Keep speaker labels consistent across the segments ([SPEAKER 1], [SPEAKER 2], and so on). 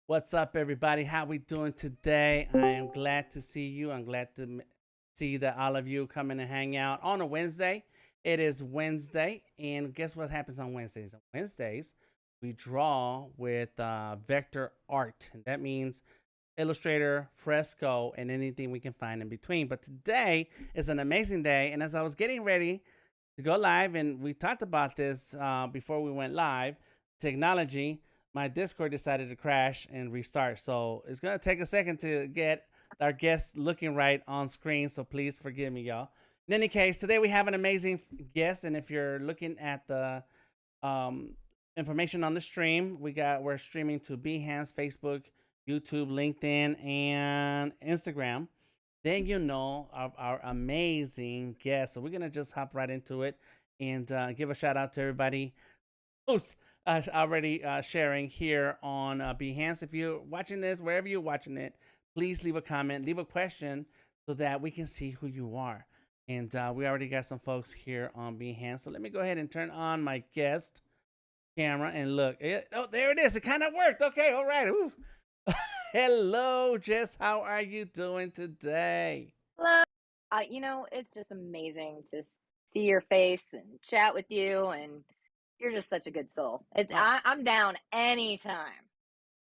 [SPEAKER 1] What's up, everybody? How we doing today? I am glad to see you. I'm glad to see that all of you come in and hang out on a Wednesday. It is Wednesday, and guess what happens on Wednesdays? On Wednesdays, we draw with vector art, and that means Illustrator, Fresco, and anything we can find in between. But today is an amazing day, and as I was getting ready to go live, and we talked about this before we went live, technology, my Discord decided to crash and restart. So it's going to take a second to get our guests looking right on screen. So please forgive me, y'all. In any case, today we have an amazing guest. And if you're looking at the information on the stream, we're streaming to Behance, Facebook, YouTube, LinkedIn, and Instagram. Then you know our amazing guest. So we're going to just hop right into it and give a shout out to everybody who's already sharing here on Behance. If you're watching this, wherever you're watching it, please leave a comment, leave a question so that we can see who you are. And we already got some folks here on Behance. So let me go ahead and turn on my guest camera and look. Oh, there it is. It kind of worked. Okay, all right. Hello, Jess. How are you doing today?
[SPEAKER 2] Hello. You know, it's just amazing to see your face and chat with you, and you're just such a good soul. I'm down anytime.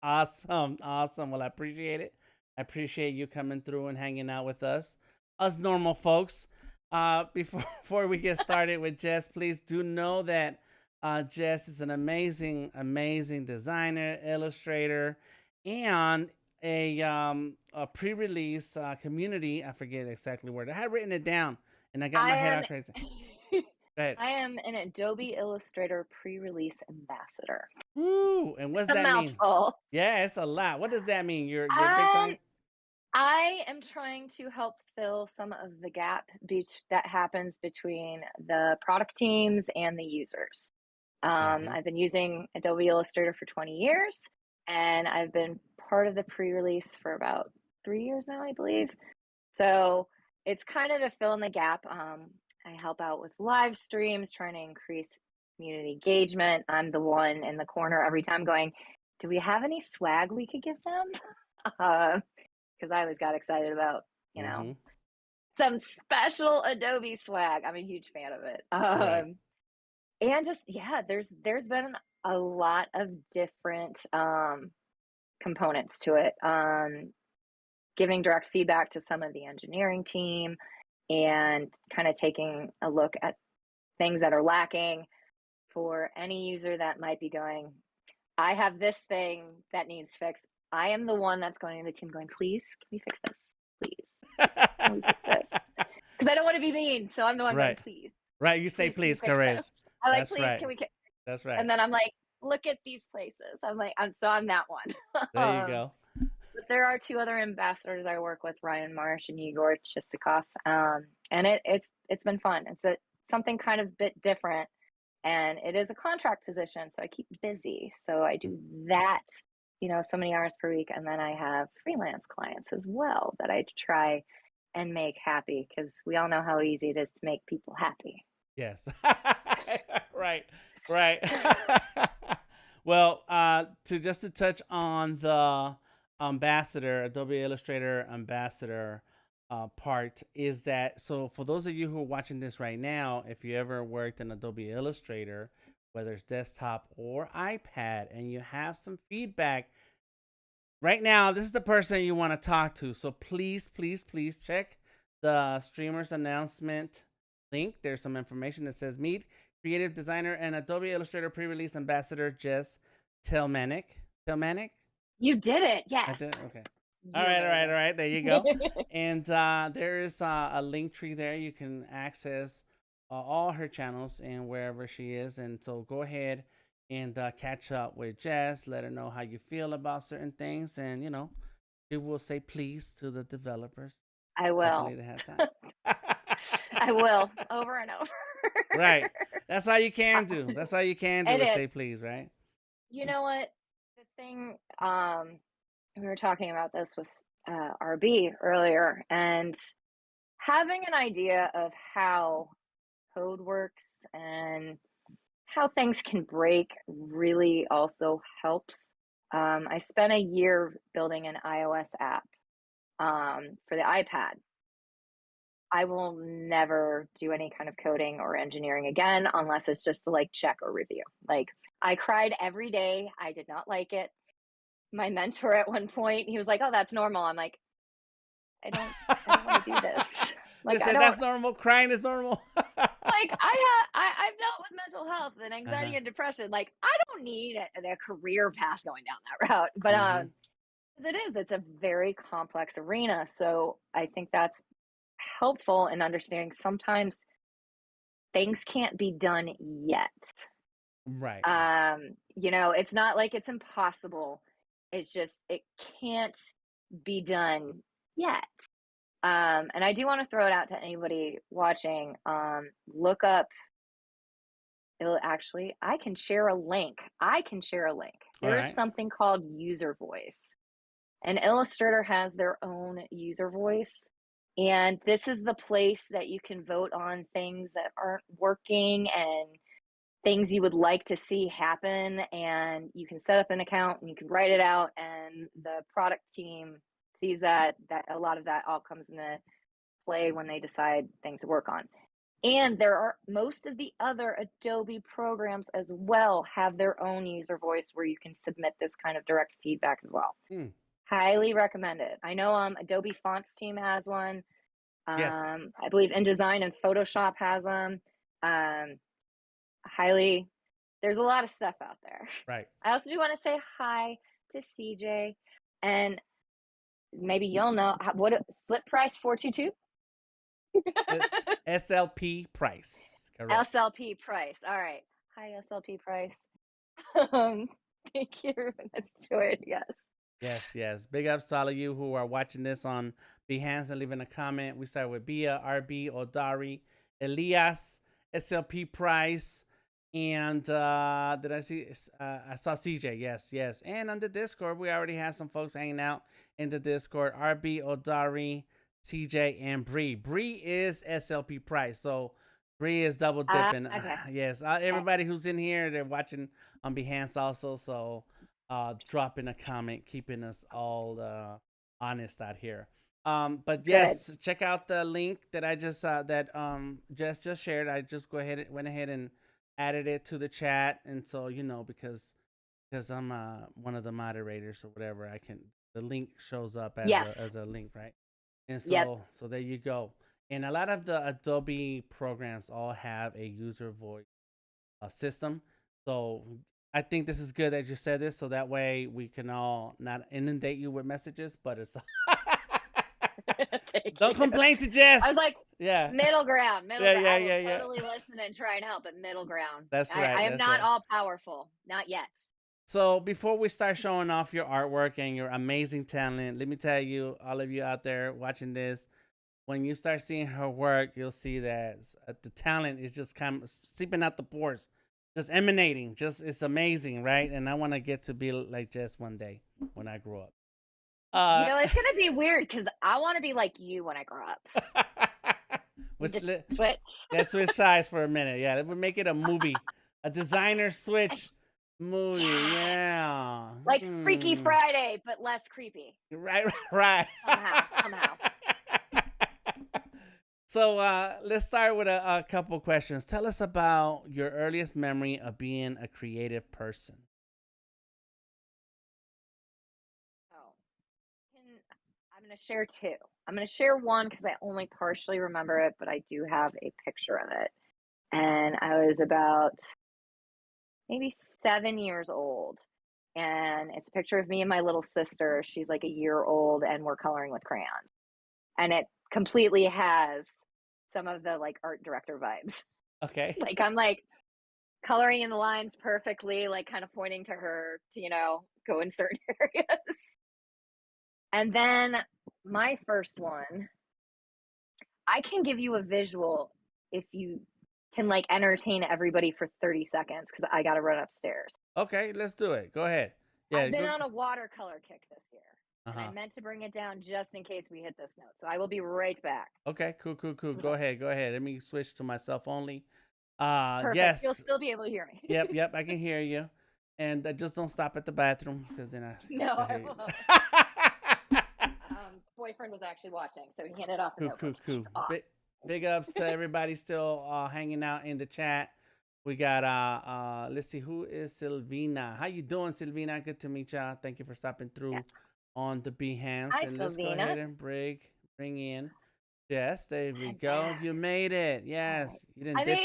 [SPEAKER 1] Awesome. Well, I appreciate it. I appreciate you coming through and hanging out with us normal folks. Before we get started with Jess, please do know that Jess is an amazing designer, illustrator, and a pre-release community. I forget exactly where. I had written it down, and I got my head out crazy.
[SPEAKER 2] I am an Adobe Illustrator pre-release ambassador.
[SPEAKER 1] Ooh, and what's that
[SPEAKER 2] mouthful.
[SPEAKER 1] mean? Yeah, it's a lot. What does that mean? You're big time?
[SPEAKER 2] I am trying to help fill some of the gap that happens between the product teams and the users. I've been using Adobe Illustrator for 20 years, and I've been part of the pre-release for about 3 years now, I believe. So it's kind of to fill in the gap. I help out with live streams, trying to increase community engagement. I'm the one in the corner every time going, do we have any swag we could give them? Because I always got excited about, you know, some special Adobe swag. I'm a huge fan of it.
[SPEAKER 1] Right.
[SPEAKER 2] And just, yeah, there's been a lot of different components to it. Giving direct feedback to some of the engineering team, and kind of taking a look at things that are lacking for any user that might be going, I have this thing that needs fixed. I am the one that's going to the team going, please, can we fix this? Please, can we fix this? Because I don't want to be mean, so I'm the one going, please.
[SPEAKER 1] Right, you say please, Caress.
[SPEAKER 2] I like, please, can we?
[SPEAKER 1] That's right.
[SPEAKER 2] And then I'm like, look at these places. I'm like, I'm that one.
[SPEAKER 1] There you go.
[SPEAKER 2] there are two other ambassadors I work with, Ryan Marsh and Igor Chistikov. And it's been fun. It's something kind of bit different, and it is a contract position, so I keep busy. So I do that, so many hours per week, and then I have freelance clients as well that I try and make happy, because we all know how easy it is to make people happy.
[SPEAKER 1] Yes. Right. Well, to touch on the Adobe Illustrator ambassador part, is that, so for those of you who are watching this right now, if you ever worked in Adobe Illustrator, whether it's desktop or iPad, and you have some feedback right now, this is the person you want to talk to. So please check the streamer's announcement link. There's some information that says meet creative designer and Adobe Illustrator pre-release ambassador Jess Telmanik.
[SPEAKER 2] You did it. Yes.
[SPEAKER 1] I did? Okay. All right. There you go. And there is a link tree there. You can access all her channels and wherever she is. And so go ahead and catch up with Jess. Let her know how you feel about certain things. And, she will say please to the developers.
[SPEAKER 2] I will.
[SPEAKER 1] Hopefully they have time.
[SPEAKER 2] I will, over and over.
[SPEAKER 1] Right. That's all you can do. That's all you can do is say please, right?
[SPEAKER 2] You know what? The thing, we were talking about this with RB earlier, and having an idea of how code works and how things can break really also helps. I spent a year building an iOS app for the iPad. I will never do any kind of coding or engineering again unless it's just to like check or review. Like, I cried every day. I did not like it. My mentor at one point, he was like, "Oh, that's normal." I'm like, I don't want to do this. Like,
[SPEAKER 1] they said that's normal. Crying is normal.
[SPEAKER 2] Like, I've dealt with mental health and anxiety and depression. Like, I don't need a career path going down that route. But it's a very complex arena. So I think that's helpful in understanding sometimes things can't be done yet.
[SPEAKER 1] Right.
[SPEAKER 2] It's not like it's impossible. It's just it can't be done yet. And I do want to throw it out to anybody watching. Look up. I can share a link. There is something called user voice, and Illustrator has their own user voice. And this is the place that you can vote on things that aren't working and things you would like to see happen. And you can set up an account and you can write it out, and the product team sees that a lot of that all comes into play when they decide things to work on. And there are most of the other Adobe programs as well have their own user voice where you can submit this kind of direct feedback as well. Highly recommend it. I know Adobe Fonts team has one.
[SPEAKER 1] Yes.
[SPEAKER 2] I believe InDesign and Photoshop has them. There's a lot of stuff out there.
[SPEAKER 1] Right.
[SPEAKER 2] I also do want to say hi to CJ, and maybe you'll know what split price 422.
[SPEAKER 1] SLP price.
[SPEAKER 2] Correct. SLP price. All right. Hi, SLP price. Thank you. Let's do it.
[SPEAKER 1] Yes. Big ups to all of you who are watching this on Behance and leaving a comment. We start with Bia, RB, Odari, Elias, SLP price, and did I see? I saw CJ. Yes. And on the Discord, we already have some folks hanging out in the Discord. RB, Odari, CJ, and Bree. Bree is SLP price, so Bree is double dipping.
[SPEAKER 2] Okay.
[SPEAKER 1] Yes, everybody who's in here, they're watching on Behance also. So dropping a comment, keeping us all honest out here. But yes, check out the link that I just Jess just shared. I just went ahead and added it to the chat, and so because I'm one of the moderators or whatever, the link shows up as a link, right? And so so there you go. And a lot of the Adobe programs all have a user voice system. So I think this is good that you said this, so that way we can all not inundate you with messages, but it's don't complain to Jess.
[SPEAKER 2] I was like, middle ground.
[SPEAKER 1] Yeah.
[SPEAKER 2] Totally listen and try and help, but middle ground.
[SPEAKER 1] That's right.
[SPEAKER 2] I am not all powerful, not yet.
[SPEAKER 1] So before we start showing off your artwork and your amazing talent, let me tell you, all of you out there watching this, when you start seeing her work, you'll see that the talent is just kind of seeping out the pores, just emanating. Just it's amazing, right? And I want to get to be like Jess one day when I grow up.
[SPEAKER 2] You
[SPEAKER 1] Uh,
[SPEAKER 2] know, it's gonna be weird because I want to be like you when I grow up. Just switch.
[SPEAKER 1] let's switch sides for a minute. Yeah, that would make it a movie, a designer switch movie.
[SPEAKER 2] Yes.
[SPEAKER 1] Yeah,
[SPEAKER 2] Like Freaky Friday, but less creepy.
[SPEAKER 1] right, right.
[SPEAKER 2] Somehow.
[SPEAKER 1] So let's start with a couple questions. Tell us about your earliest memory of being a creative person.
[SPEAKER 2] Oh, I'm going to share two. I'm going to share one because I only partially remember it, but I do have a picture of it. And I was about maybe 7 years old. And it's a picture of me and my little sister. She's like a year old, and we're coloring with crayons. And it completely has some of the like art director vibes.
[SPEAKER 1] Okay.
[SPEAKER 2] Like I'm like coloring in the lines perfectly, like kind of pointing to her to, go in certain areas. And then my first one, I can give you a visual if you can like entertain everybody for 30 seconds because I got to run upstairs.
[SPEAKER 1] Okay, let's do it. Go ahead. Yeah.
[SPEAKER 2] I've been on a watercolor kick this year. And I
[SPEAKER 1] Uh-huh.
[SPEAKER 2] meant to bring it down just in case we hit this note. So I will be right back.
[SPEAKER 1] Okay, cool. Go ahead. Let me switch to myself only.
[SPEAKER 2] Perfect.
[SPEAKER 1] Yes.
[SPEAKER 2] You'll still be able to hear me.
[SPEAKER 1] Yep, I can hear you. And just don't stop at the bathroom because then I
[SPEAKER 2] No, I won't. Boyfriend was actually watching, so he handed off the notebook.
[SPEAKER 1] Cool. Big ups to everybody still hanging out in the chat. We got let's see, who is Silvina? How you doing, Silvina? Good to meet y'all. Thank you for stopping through on the Behance.
[SPEAKER 2] Hi,
[SPEAKER 1] and
[SPEAKER 2] Silvina.
[SPEAKER 1] Let's go ahead and bring in Jess. There we go. Back. You made it. Yes. You didn't ditch us.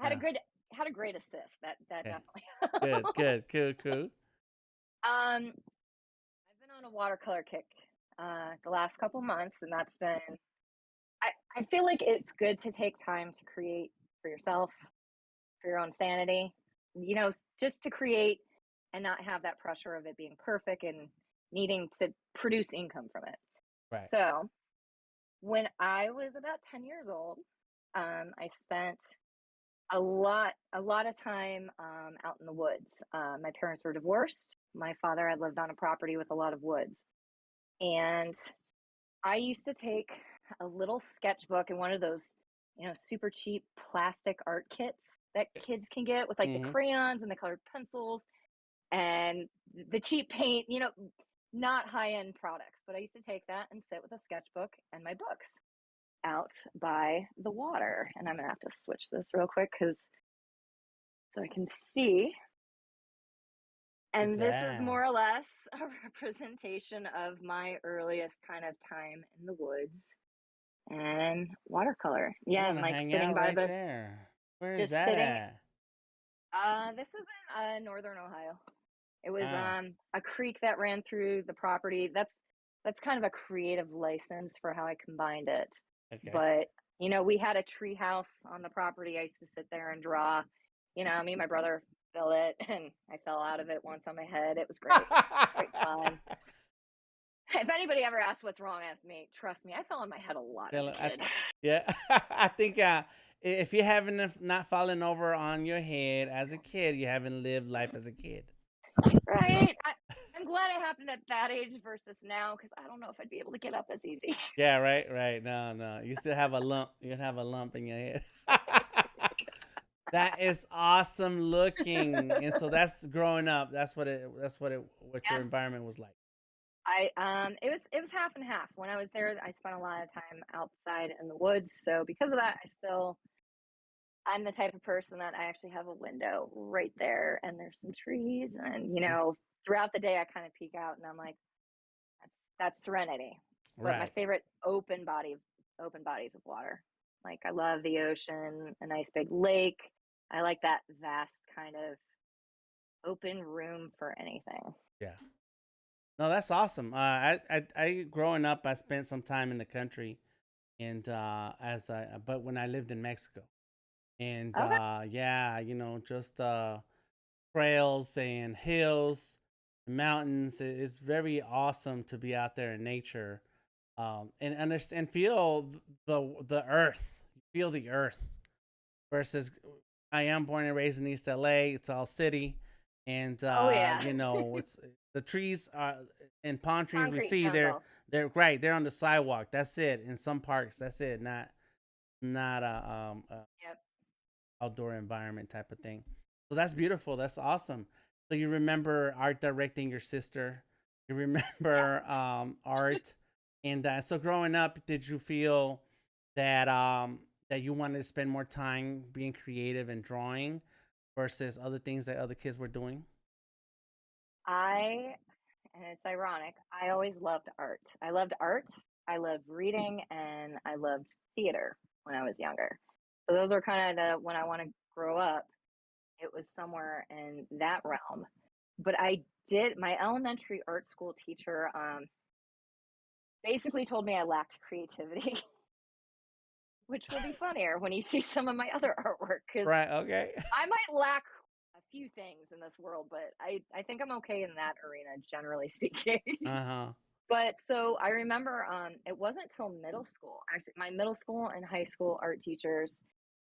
[SPEAKER 1] I made it.
[SPEAKER 2] Had a great assist. That definitely.
[SPEAKER 1] Good. Cool.
[SPEAKER 2] I've been on a watercolor kick the last couple months, and that's been I feel like it's good to take time to create for yourself, for your own sanity, just to create and not have that pressure of it being perfect and needing to produce income from it.
[SPEAKER 1] Right.
[SPEAKER 2] So when I was about 10 years old, I spent a lot of time out in the woods. My parents were divorced. My father had lived on a property with a lot of woods. And I used to take a little sketchbook and one of those, super cheap plastic art kits that kids can get with like the crayons and the colored pencils and the cheap paint, not high-end products. But I used to take that and sit with a sketchbook and my books out by the water. And I'm going to have to switch this real quick so I can see. And this is more or less a representation of my earliest kind of time in the woods and watercolor. Yeah, and like sitting by the
[SPEAKER 1] there. Where is that at?
[SPEAKER 2] This is in northern Ohio. It was a creek that ran through the property. That's kind of a creative license for how I combined it. Okay. But we had a tree house on the property. I used to sit there and draw. Me and my brother built it, and I fell out of it once on my head. It was great. Great fun. If anybody ever asks what's wrong with me, trust me, I fell on my head a lot as a kid.
[SPEAKER 1] Yeah, I think if you haven't not fallen over on your head as a kid, you haven't lived life as a kid.
[SPEAKER 2] Right. I'm glad it happened at that age versus now, because I don't know if I'd be able to get up as easy.
[SPEAKER 1] Yeah, right. No. You still have a lump. You have a lump in your head. That is awesome looking. And so that's growing up. That's what your environment was like.
[SPEAKER 2] It was half and half. When I was there, I spent a lot of time outside in the woods. So because of that, I'm the type of person that I actually have a window right there, and there's some trees, and throughout the day I kind of peek out, and I'm like, that's serenity. But my favorite open bodies of water. Like I love the ocean, a nice big lake. I like that vast kind of open room for anything.
[SPEAKER 1] Yeah. No, that's awesome. I growing up, I spent some time in the country, and but when I lived in Mexico, and just trails and hills, and mountains. It's very awesome to be out there in nature, and understand, feel the earth, feel the earth. Versus, I am born and raised in East LA. It's all city, and
[SPEAKER 2] Oh yeah.
[SPEAKER 1] it's the trees and palm trees we
[SPEAKER 2] Concrete
[SPEAKER 1] see.
[SPEAKER 2] jungle.
[SPEAKER 1] They're right. They're on the sidewalk. That's it. In some parks, that's it. Not a
[SPEAKER 2] Yep.
[SPEAKER 1] outdoor environment type of thing. So that's beautiful. That's awesome. So you remember art directing your sister. You remember
[SPEAKER 2] Yes.
[SPEAKER 1] art, and so growing up, did you feel that that you wanted to spend more time being creative and drawing versus other things that other kids were doing?
[SPEAKER 2] I and it's ironic. I always loved art. I loved art. I loved reading, and I loved theater when I was younger. So those are kind of the when I want to grow up. It was somewhere in that realm. But I did my elementary art school teacher basically told me I lacked creativity, which will be funnier when you see some of my other artwork because
[SPEAKER 1] Right. Okay.
[SPEAKER 2] I might lack a few things in this world, but I think I'm okay in that arena, generally speaking.
[SPEAKER 1] Uh huh.
[SPEAKER 2] But so I remember it wasn't till middle school. Actually, my middle school and high school art teachers,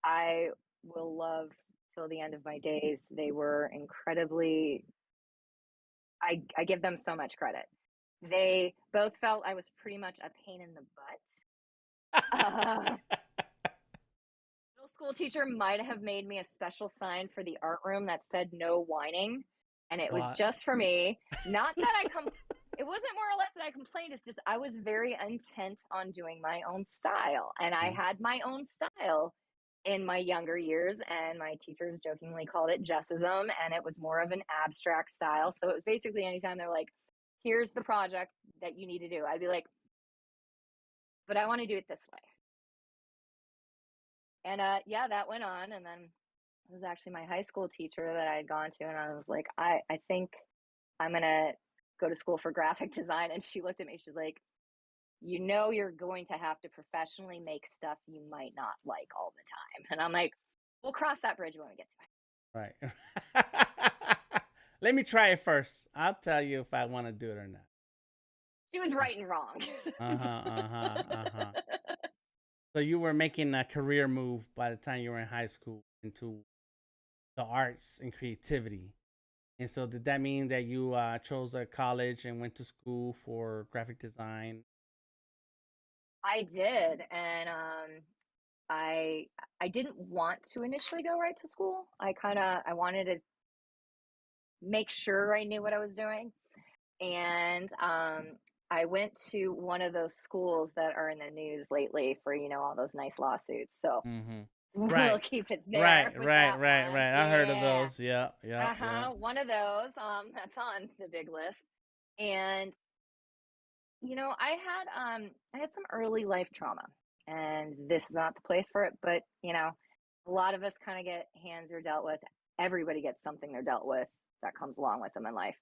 [SPEAKER 2] I will love till the end of my days. They were incredibly, I give them so much credit. They both felt I was pretty much a pain in the butt. Middle school teacher might have made me a special sign for the art room that said no whining, and it was
[SPEAKER 1] What?
[SPEAKER 2] just for me. Not that it wasn't more or less that I complained, it's just I was very intent on doing my own style, and I
[SPEAKER 1] Mm.
[SPEAKER 2] had my own style in my younger years, and my teachers jokingly called it Jessism, and it was more of an abstract style. So it was basically anytime they're like, here's the project that you need to do, I'd be like, but I want to do it this way. And yeah, that went on. And then it was actually my high school teacher that I had gone to, and I was like, I think I'm gonna go to school for graphic design. And she looked at me, she's like, you know, you're going to have to professionally make stuff you might not like all the time. And I'm like, we'll cross that bridge when we get to it.
[SPEAKER 1] Right. Let me try it first. I'll tell you if I want to do it or not.
[SPEAKER 2] She was right and wrong.
[SPEAKER 1] Uh huh. Uh huh. Uh huh. So you were making a career move by the time you were in high school into the arts and creativity. And so did that mean that you chose a college and went to school for graphic design?
[SPEAKER 2] I did, and I I didn't want to initially go right to school. I wanted to make sure I knew what I was doing. And I went to one of those schools that are in the news lately for, all those nice lawsuits. So
[SPEAKER 1] Mm-hmm.
[SPEAKER 2] we'll
[SPEAKER 1] Right.
[SPEAKER 2] keep it
[SPEAKER 1] Right.
[SPEAKER 2] there with
[SPEAKER 1] Right.
[SPEAKER 2] that
[SPEAKER 1] Right.
[SPEAKER 2] one.
[SPEAKER 1] Right. I heard of
[SPEAKER 2] Yeah.
[SPEAKER 1] those. Yeah. Yeah. Yeah.
[SPEAKER 2] One of those. That's on the big list. And I had some early life trauma, and this is not the place for it, but a lot of us kind of get hands are dealt with. Everybody gets something they're dealt with that comes along with them in life.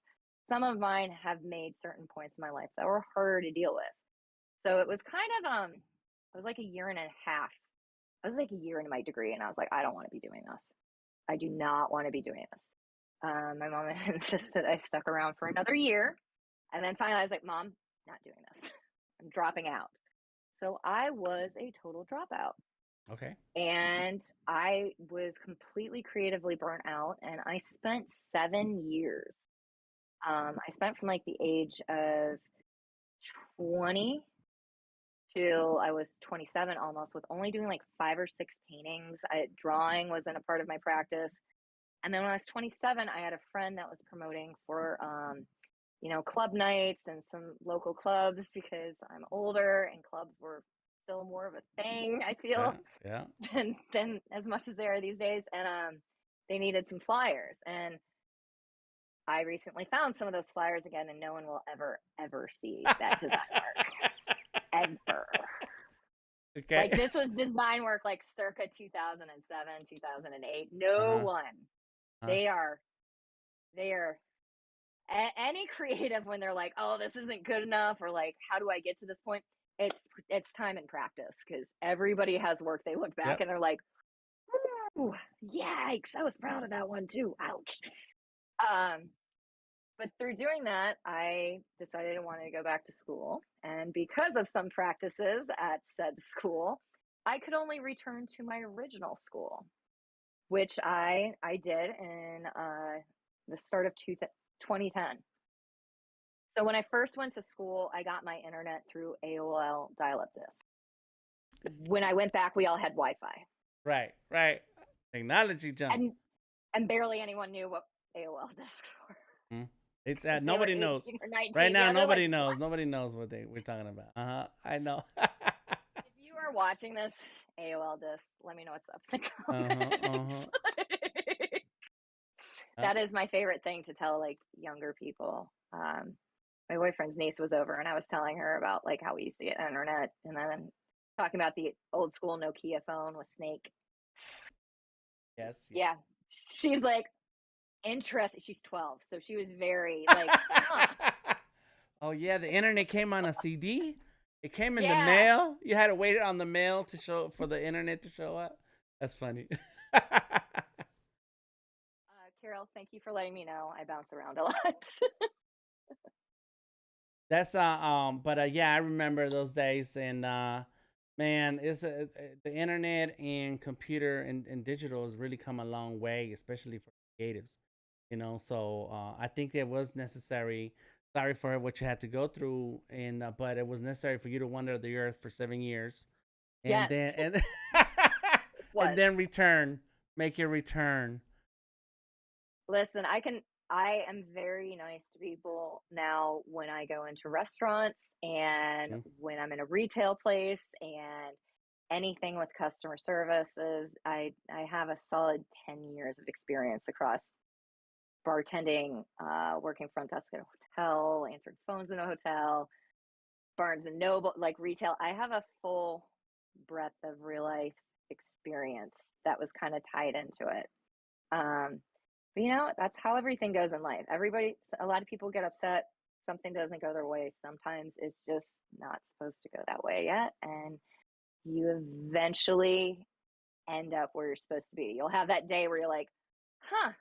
[SPEAKER 2] Some of mine have made certain points in my life that were harder to deal with. So it was kind of it was like a year and a half. I was like a year into my degree, and I was like, I don't want to be doing this. I do not want to be doing this. My mom insisted I stuck around for another year, and then finally I was like, Mom, not doing this. I'm dropping out. So I was a total dropout.
[SPEAKER 1] Okay.
[SPEAKER 2] And I was completely creatively burnt out. And I spent 7 years. I spent from like the age of 20 till I was 27 almost, with only doing like 5 or 6 paintings. Drawing wasn't a part of my practice. And then when I was 27, I had a friend that was promoting for club nights and some local clubs because I'm older and clubs were still more of a thing, I
[SPEAKER 1] Yeah.
[SPEAKER 2] feel,
[SPEAKER 1] Yeah.
[SPEAKER 2] than as much as they are these days. And they needed some flyers. And I recently found some of those flyers again, and no one will ever, ever see that design work. Ever.
[SPEAKER 1] Okay.
[SPEAKER 2] Like this was design work like circa 2007, 2008. No
[SPEAKER 1] Uh-huh.
[SPEAKER 2] one.
[SPEAKER 1] Uh,
[SPEAKER 2] They are, they are any creative when they're like, oh, this isn't good enough, or like, how do I get to this point? It's time and practice, because everybody has work they look back
[SPEAKER 1] yep.
[SPEAKER 2] and they're like, ooh, yikes, I was proud of that one too. Ouch. But through doing that, I decided I wanted to go back to school. And because of some practices at said school, I could only return to my original school, which I did in the start of 2010. So when I first went to school, I got my internet through AOL dial-up disc. When I went back, we all had Wi-Fi.
[SPEAKER 1] Right. Technology jump.
[SPEAKER 2] And barely anyone knew what AOL discs were.
[SPEAKER 1] Mm-hmm. It's nobody knows.
[SPEAKER 2] 19,
[SPEAKER 1] right now.
[SPEAKER 2] Yeah,
[SPEAKER 1] nobody
[SPEAKER 2] like,
[SPEAKER 1] knows. What? Nobody knows what we're talking about. I know.
[SPEAKER 2] If you are watching this AOL disc, let me know what's up in the comments. That is my favorite thing to tell like younger people. My boyfriend's niece was over, and I was telling her about like how we used to get internet, and then talking about the old school Nokia phone with Snake.
[SPEAKER 1] Yes.
[SPEAKER 2] Yeah, she's like interested. She's 12, so she was very like, huh.
[SPEAKER 1] Oh yeah, the internet came on a CD. It came in the mail. You had to wait on the mail to show for the internet to show up. That's funny.
[SPEAKER 2] Carol, thank you for letting me know. I bounce around a lot.
[SPEAKER 1] That's but yeah, I remember those days, and man, it's the internet and computer and digital has really come a long way, especially for creatives. So I think it was necessary. Sorry for what you had to go through, and but it was necessary for you to wander the earth for 7 years, and then and then return, make your return.
[SPEAKER 2] Listen, I am very nice to people now when I go into restaurants and when I'm in a retail place and anything with customer services. I have a solid 10 years of experience across bartending, working front desk at a hotel, answering phones in a hotel, Barnes and Noble, like retail. I have a full breadth of real life experience that was kind of tied into it. But that's how everything goes in life. A lot of people get upset. Something doesn't go their way. Sometimes it's just not supposed to go that way yet. And you eventually end up where you're supposed to be. You'll have that day where you're like, huh.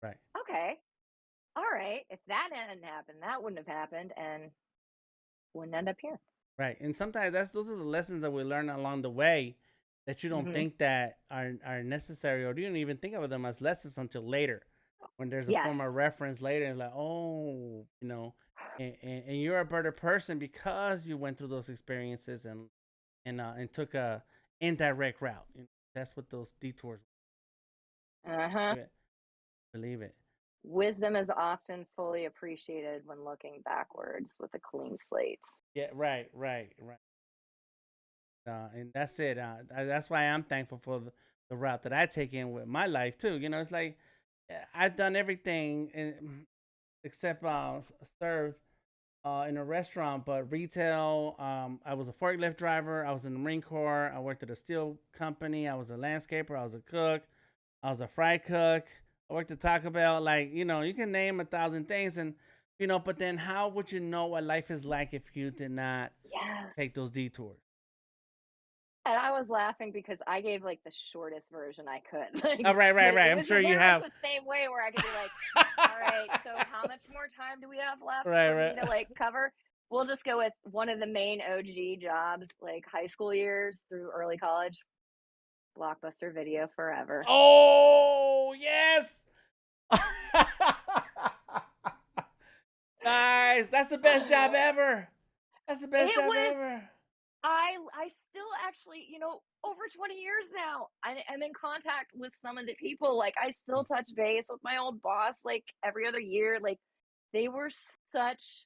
[SPEAKER 1] Right.
[SPEAKER 2] Okay. All right. If that hadn't happened, that wouldn't have happened and wouldn't end up here.
[SPEAKER 1] Right. And sometimes those are the lessons that we learn along the way that you don't think that are necessary, or you don't even think of them as lessons until later, when there's a form of reference later, and like, oh, and you're a better person because you went through those experiences and took a indirect route. That's what those detours. Believe it.
[SPEAKER 2] Wisdom is often fully appreciated when looking backwards with a clean slate.
[SPEAKER 1] Yeah. Right. And that's it. That's why I'm thankful for the route that I take in with my life too. It's like I've done everything except serve in a restaurant, but retail. I was a forklift driver. I was in the Marine Corps. I worked at a steel company. I was a landscaper. I was a cook. I was a fry cook. I worked at Taco Bell. Like, you can name 1,000 things, and but then how would you know what life is like if you did not take those detours?
[SPEAKER 2] And I was laughing because I gave like the shortest version I could. Like,
[SPEAKER 1] right. I'm sure you have
[SPEAKER 2] the same way where I could be like, all right, so how much more time do we have left for me to like cover? We'll just go with one of the main OG jobs, like high school years through early college. Blockbuster Video forever.
[SPEAKER 1] Oh yes. Guys, that's the best job ever. That's the best job ever.
[SPEAKER 2] I still actually, over 20 years now, I'm in contact with some of the people. Like, I still touch base with my old boss, like, every other year. Like, they were such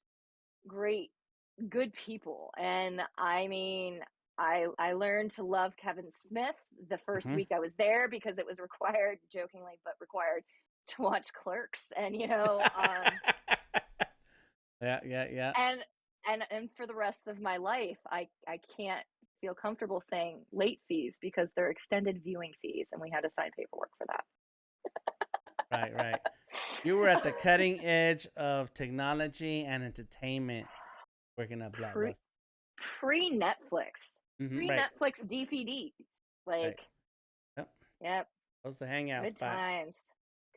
[SPEAKER 2] good people. And I mean, I learned to love Kevin Smith the first week I was there because it was required, jokingly, but required to watch Clerks. And,
[SPEAKER 1] Yeah.
[SPEAKER 2] And for the rest of my life, I can't feel comfortable saying late fees because they're extended viewing fees, and we had to sign paperwork for
[SPEAKER 1] that. Right. You were at the cutting edge of technology and entertainment, working at Blockbuster.
[SPEAKER 2] Pre-Netflix, pre-Netflix DVDs, like,
[SPEAKER 1] yep. Those the hangout
[SPEAKER 2] good
[SPEAKER 1] spot.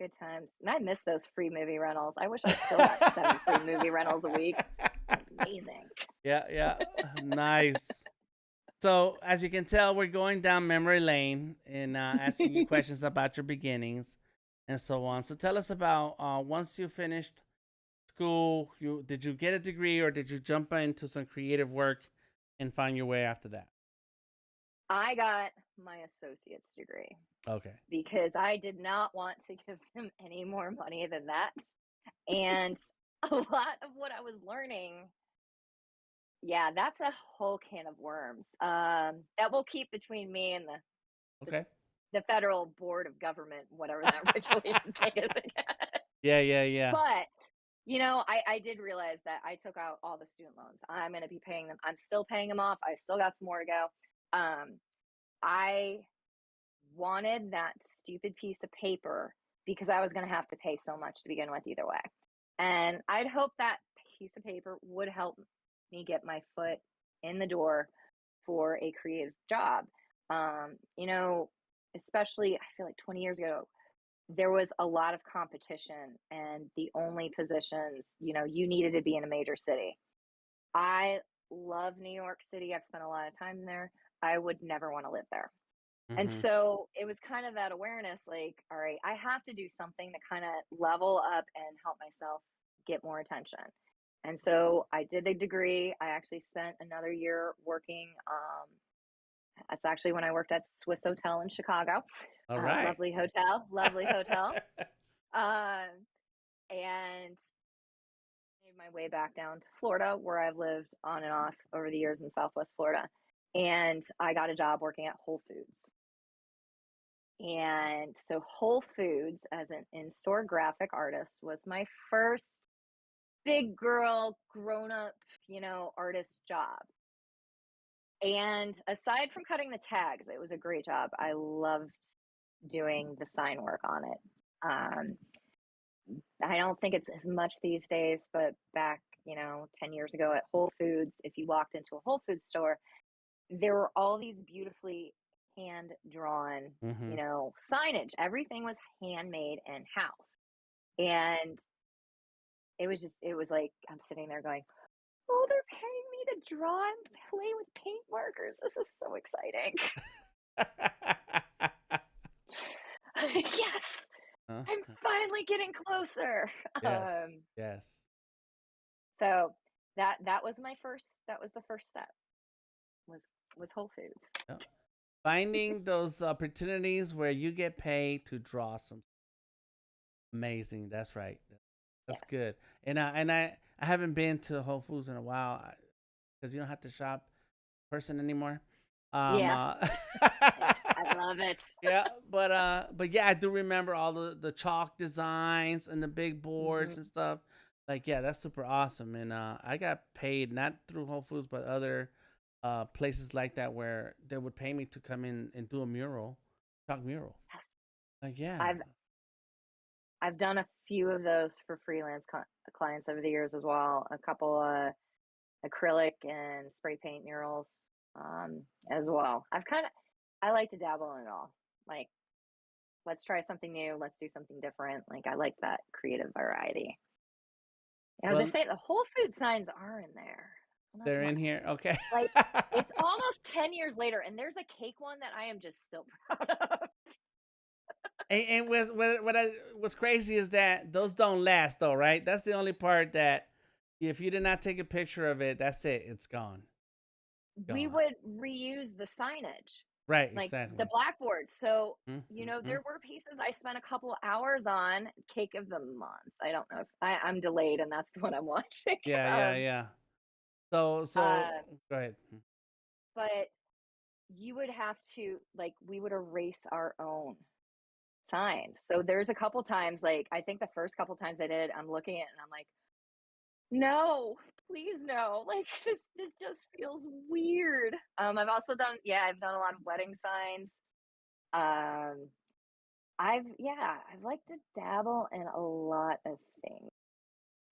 [SPEAKER 2] Good times. And I miss those free movie rentals. I wish I still got 7 free movie rentals a week. That's amazing.
[SPEAKER 1] Yeah. Nice. So as you can tell, we're going down memory lane and asking you questions about your beginnings and so on. So tell us about once you finished school, did you get a degree or did you jump into some creative work and find your way after that?
[SPEAKER 2] I got my associate's degree.
[SPEAKER 1] Okay.
[SPEAKER 2] Because I did not want to give them any more money than that. And a lot of what I was learning, yeah, that's a whole can of worms. That will keep between me and
[SPEAKER 1] Okay.
[SPEAKER 2] the federal board of government, whatever that regulation thing is again.
[SPEAKER 1] Yeah.
[SPEAKER 2] But I did realize that I took out all the student loans. I'm going to be paying them. I'm still paying them off. I still got some more to go. I wanted that stupid piece of paper because I was going to have to pay so much to begin with either way. And I'd hope that piece of paper would help me get my foot in the door for a creative job. Especially I feel like 20 years ago, there was a lot of competition and the only positions, you needed to be in a major city. I love New York City. I've spent a lot of time there. I would never want to live there. And so it was kind of that awareness, like, all right, I have to do something to kind of level up and help myself get more attention. And so I did the degree. I actually spent another year working. That's actually when I worked at Swiss Hotel in Chicago.
[SPEAKER 1] All right.
[SPEAKER 2] Lovely hotel. And made my way back down to Florida, where I've lived on and off over the years in Southwest Florida. And I got a job working at Whole Foods. And so Whole Foods as an in-store graphic artist was my first big girl, grown-up, artist job. And aside from cutting the tags, it was a great job. I loved doing the sign work on it. I don't think it's as much these days, but back, 10 years ago at Whole Foods, if you walked into a Whole Foods store, there were all these beautifully hand drawn, signage. Everything was handmade in house. And it was like, I'm sitting there going, oh, they're paying me to draw and play with paint markers. This is so exciting. Yes. I'm finally getting closer.
[SPEAKER 1] Yes.
[SPEAKER 2] So that was the first step was Whole Foods.
[SPEAKER 1] Yep. Finding those opportunities where you get paid to draw some. Amazing. That's right. That's good. And I haven't been to Whole Foods in a while because you don't have to shop in person anymore.
[SPEAKER 2] I love it.
[SPEAKER 1] Yeah, but yeah, I do remember all the chalk designs and the big boards and stuff. Like, yeah, that's super awesome. And I got paid not through Whole Foods, but other places like that where they would pay me to come in and do a chalk mural.
[SPEAKER 2] Yes.
[SPEAKER 1] Like, yeah.
[SPEAKER 2] I've done a few of those for freelance clients over the years as well. A couple acrylic and spray paint murals as well. I like to dabble in it all. Like, let's try something new. Let's do something different. Like, I like that creative variety. And I was just saying, the Whole Food signs are in there.
[SPEAKER 1] They're in here? Okay.
[SPEAKER 2] Like, it's almost 10 years later, and there's a cake one that I am just still proud of.
[SPEAKER 1] And what's crazy is that those don't last, though, right? That's the only part that if you did not take a picture of it, that's it. It's gone.
[SPEAKER 2] We would reuse the signage.
[SPEAKER 1] Right,
[SPEAKER 2] like
[SPEAKER 1] exactly.
[SPEAKER 2] the blackboard. So, there were pieces I spent a couple hours on. Cake of the month. I don't know if I'm delayed, and that's the one I'm watching.
[SPEAKER 1] Yeah. So go ahead.
[SPEAKER 2] But you would have to, like, we would erase our own signs. So there's a couple times, like, I think the first couple times I did, I'm looking at it and I'm like, no, please no. Like, this just feels weird. I've also done a lot of wedding signs. I've liked to dabble in a lot of things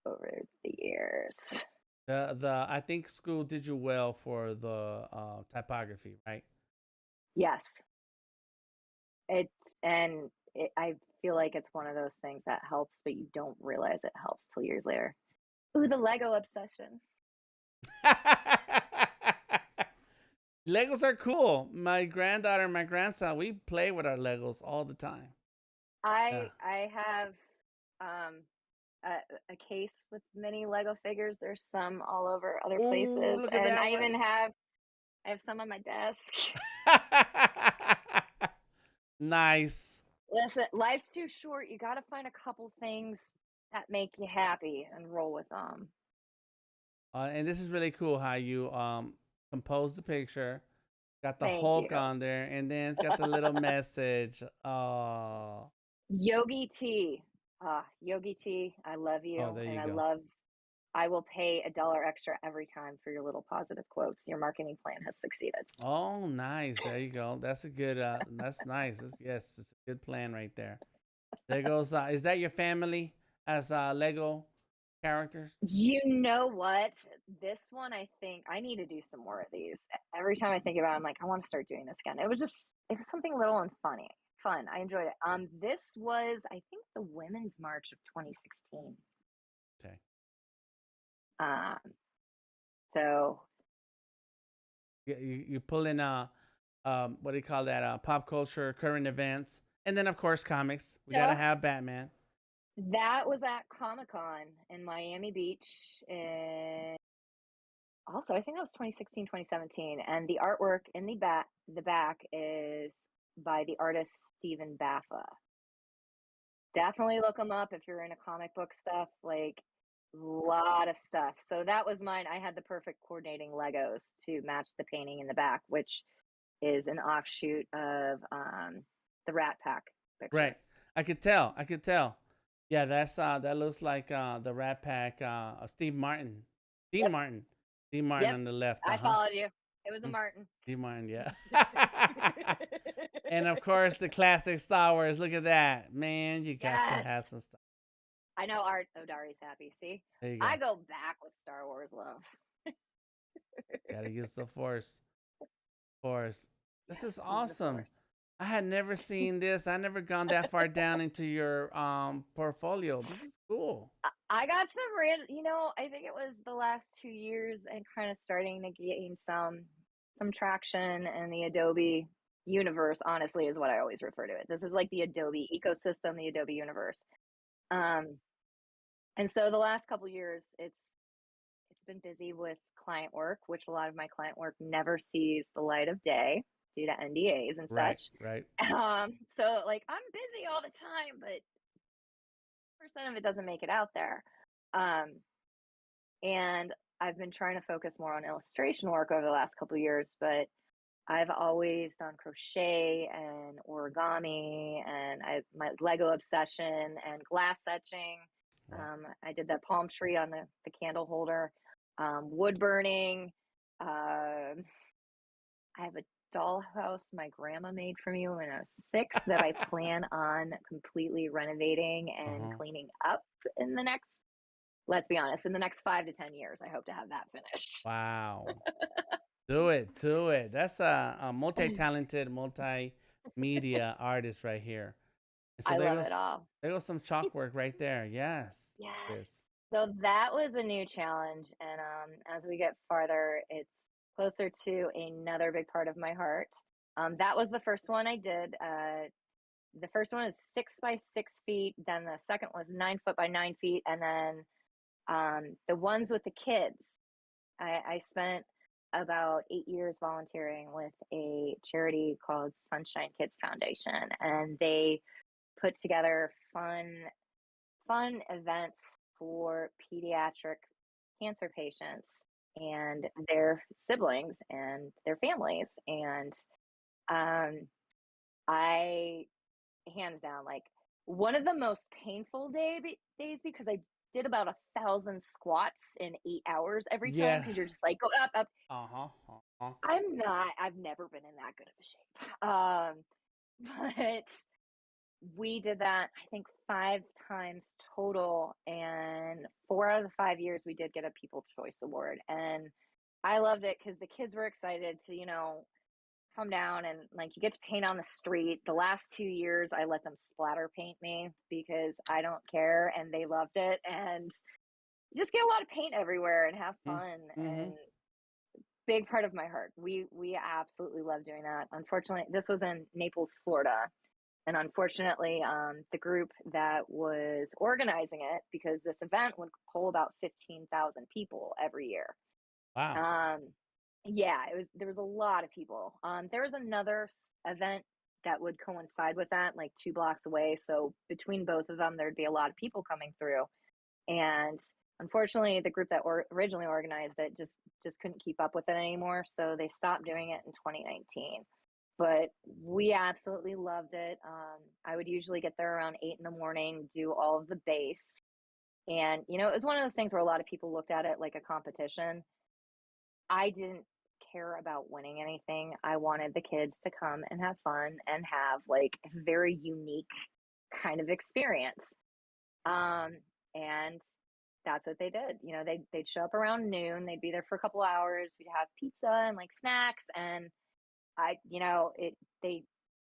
[SPEAKER 2] over the years.
[SPEAKER 1] I think school did you well for the typography, right?
[SPEAKER 2] Yes. I feel like it's one of those things that helps, but you don't realize it helps till years later. Ooh, the Lego obsession.
[SPEAKER 1] Legos are cool. My granddaughter and my grandson, we play with our Legos all the time.
[SPEAKER 2] I have a case with many Lego figures. There's some all over other
[SPEAKER 1] Ooh,
[SPEAKER 2] places,
[SPEAKER 1] look at
[SPEAKER 2] and
[SPEAKER 1] that
[SPEAKER 2] I
[SPEAKER 1] one.
[SPEAKER 2] even have some on my desk.
[SPEAKER 1] Nice.
[SPEAKER 2] Listen, life's too short. You got to find a couple things that make you happy and roll with them.
[SPEAKER 1] And this is really cool how you compose the picture, got the
[SPEAKER 2] Thank you.
[SPEAKER 1] Hulk on there, and then it's got the little message. Oh,
[SPEAKER 2] Yogi T. Yogi T, I love you.
[SPEAKER 1] oh, there
[SPEAKER 2] And
[SPEAKER 1] you go.
[SPEAKER 2] I will pay $1 extra every time for your little positive quotes. Your marketing plan has succeeded.
[SPEAKER 1] Oh, nice. There you go. That's a good. That's nice. Yes, it's a good plan right there. There goes. Is that your family as Lego characters?
[SPEAKER 2] You know what? This one, I think I need to do some more of these. Every time I think about it, I'm like, I want to start doing this again. It was something little and fun. I enjoyed it. This was, I think, the Women's March of 2016.
[SPEAKER 1] Okay.
[SPEAKER 2] So
[SPEAKER 1] You pull in what do you call that? Pop culture, current events, and then of course comics. We gotta have Batman.
[SPEAKER 2] that was at Comic-Con in Miami Beach. And also, I think that was 2016, 2017. And the artwork in the back is by the artist Stephen Baffa. Definitely look them up if you're into comic book stuff. Like, a lot of stuff. So that was mine. I had the perfect coordinating Legos to match the painting in the back, which is an offshoot of the Rat Pack picture.
[SPEAKER 1] Right. I could tell. Yeah, that looks like the Rat Pack. Steve Martin. Dean Martin. Dean Martin on the left.
[SPEAKER 2] I followed you. It was a Martin.
[SPEAKER 1] Dean Martin, yeah. And of course the classic Star Wars. Look at that, man. You got to have some stuff.
[SPEAKER 2] I know Art O'Dari's happy. See,
[SPEAKER 1] There you go.
[SPEAKER 2] I go back with Star Wars love.
[SPEAKER 1] Gotta use the Force. This is awesome. I had never seen this. I never gone that far down into your portfolio. This is cool.
[SPEAKER 2] I got some random, I think it was the last 2 years and kind of starting to gain some traction in the Adobe universe, honestly, is what I always refer to it. This is like the Adobe ecosystem, the Adobe universe. And so the last couple years, it's been busy with client work, which a lot of my client work never sees the light of day due to NDAs and such.
[SPEAKER 1] Right.
[SPEAKER 2] So like I'm busy all the time, but % of it doesn't make it out there. And I've been trying to focus more on illustration work over the last couple of years, but I've always done crochet and origami and my Lego obsession and glass etching.
[SPEAKER 1] Wow.
[SPEAKER 2] I did that palm tree on the candle holder, wood burning. I have a dollhouse my grandma made for me when I was 6 that I plan on completely renovating and cleaning up in the next, let's be honest, in the next 5 to 10 years. I hope to have that finished.
[SPEAKER 1] Wow. Do it. That's a multi-talented, multimedia artist right here.
[SPEAKER 2] So I love it all.
[SPEAKER 1] There goes some chalk work right there. Yes.
[SPEAKER 2] So that was a new challenge. And as we get farther, it's closer to another big part of my heart. That was the first one I did. The first one is 6 by 6 feet. Then the second was 9 foot by 9 feet. And then the ones with the kids, I spent about 8 years volunteering with a charity called Sunshine Kids Foundation, and they put together fun events for pediatric cancer patients and their siblings and their families. And I, hands down, like one of the most painful days, because I did about 1,000 squats in 8 hours every time, because you're just like go up. I've never been in that good of a shape. But we did that, I think, 5 times total, and 4 out of the 5 years we did get a People's Choice Award. And I loved it because the kids were excited to, come down and like you get to paint on the street. The last 2 years, I let them splatter paint me because I don't care, and they loved it. And just get a lot of paint everywhere and have fun.
[SPEAKER 1] Mm-hmm.
[SPEAKER 2] And big part of my heart. We absolutely love doing that. Unfortunately, this was in Naples, Florida. And unfortunately, the group that was organizing it, because this event would hold about 15,000 people every year.
[SPEAKER 1] Wow.
[SPEAKER 2] Yeah, there was a lot of people. There was another event that would coincide with that, like 2 blocks away. So between both of them, there'd be a lot of people coming through. And unfortunately, the group that originally organized it just couldn't keep up with it anymore. So they stopped doing it in 2019. But we absolutely loved it. I would usually get there around 8 in the morning, do all of the base. And, you know, it was one of those things where a lot of people looked at it like a competition. I didn't care about winning anything. I wanted the kids to come and have fun and have like a very unique kind of experience. And that's what they did. You know, they'd show up around noon. They'd be there for a couple hours. We'd have pizza and like snacks. And they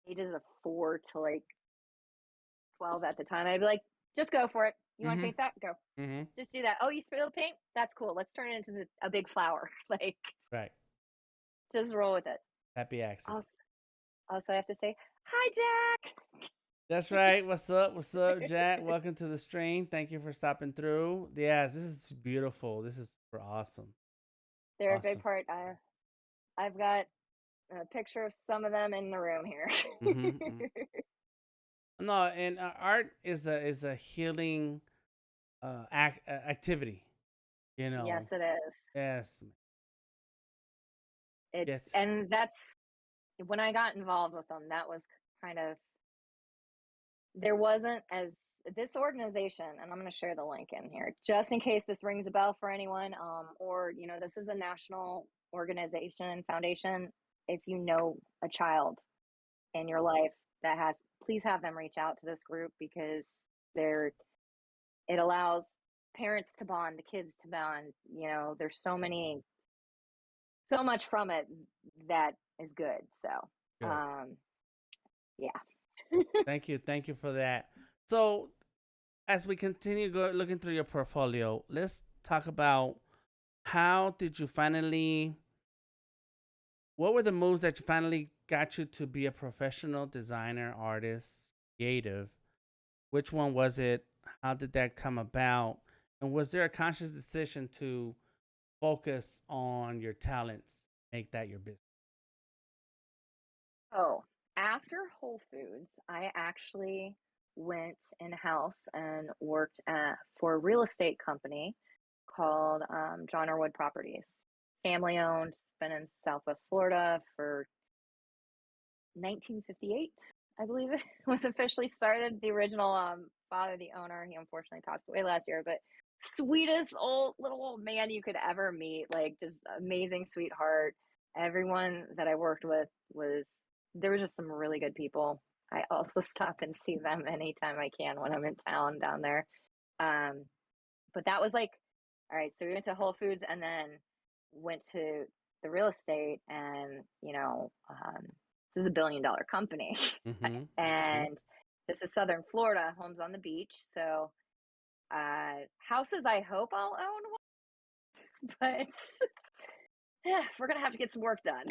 [SPEAKER 2] ages of 4 to like 12 at the time. I'd be like, just go for it. You want to paint that? Go. Just do that. Oh, you spill the paint? That's cool. Let's turn it into a big flower. Like,
[SPEAKER 1] right.
[SPEAKER 2] Just roll with it.
[SPEAKER 1] Happy accident.
[SPEAKER 2] Also, I have to say, hi, Jack.
[SPEAKER 1] That's right. What's up? What's up, Jack? Welcome to the stream. Thank you for stopping through. Yes, this is beautiful. This is super awesome.
[SPEAKER 2] They're a big part. I've got a picture of some of them in the room here.
[SPEAKER 1] No, and art is a healing activity. You know.
[SPEAKER 2] Yes, it is.
[SPEAKER 1] Yes.
[SPEAKER 2] And that's when I got involved with them. That was kind of, there wasn't as this organization, and I'm going to share the link in here just in case this rings a bell for anyone, or you know, this is a national organization and foundation. If you know a child in your life that has, please have them reach out to this group, because it allows parents to bond, the kids to bond. You know, there's so much from it that is good. So yeah.
[SPEAKER 1] Thank you for that. So as we continue looking through your portfolio, let's talk about how did you finally, what were the moves that finally got you to be a professional designer, artist, creative? Which one was it? How did that come about? And was there a conscious decision to focus on your talents, make that your business?
[SPEAKER 2] Oh, after Whole Foods, I actually went in-house and worked for a real estate company called John Wood Properties. Family owned, been in Southwest Florida for 1958, I believe it was officially started. The original father, the owner, he unfortunately passed away last year, but sweetest little old man you could ever meet, like just amazing sweetheart. Everyone that I worked with there was just some really good people. I also stop and see them anytime I can when I'm in town down there. But that was like, all right, so we went to Whole Foods and then went to the real estate, and you know, this is $1 billion company. And this is Southern Florida, homes on the beach. So houses, I hope I'll own one, but yeah, we're gonna have to get some work done.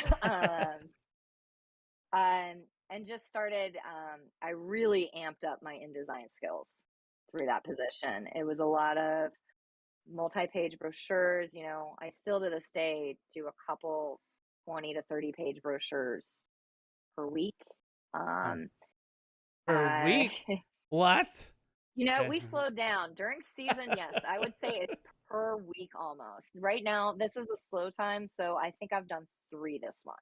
[SPEAKER 2] And just started, I really amped up my InDesign skills through that position. It was a lot of multi-page brochures. You know, I still to this day do a couple 20 to 30 page brochures per week.
[SPEAKER 1] Per week? What?
[SPEAKER 2] You know, we slowed down during season. Yes, I would say it's per week almost. Right now, this is a slow time, so I think I've done 3 this month.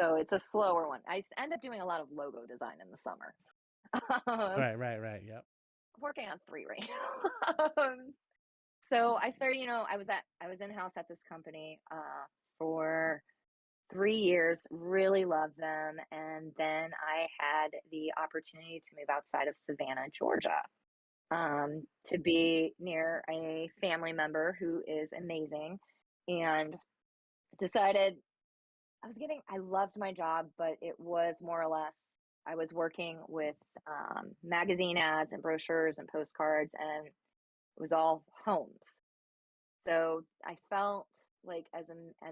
[SPEAKER 2] So it's a slower one. I end up doing a lot of logo design in the summer.
[SPEAKER 1] Right. Yep.
[SPEAKER 2] I'm working on 3 right now. So I started, you know, I was in-house at this company for 3 years, really loved them. And then I had the opportunity to move outside of Savannah, Georgia, to be near a family member who is amazing, and decided I loved my job, but it was more or less, I was working with magazine ads and brochures and postcards, and it was all homes. So I felt like as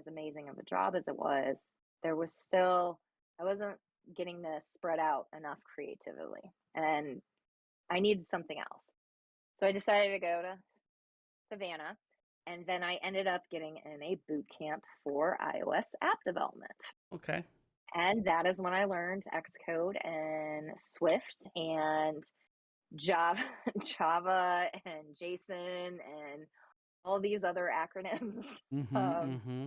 [SPEAKER 2] amazing of a job as it was, there was still, I wasn't getting this spread out enough creatively, and I needed something else. So I decided to go to Savannah, and then I ended up getting in a boot camp for iOS app development.
[SPEAKER 1] Okay.
[SPEAKER 2] And that is when I learned Xcode and Swift and Java, Java and JSON and all these other acronyms.
[SPEAKER 1] Mm-hmm.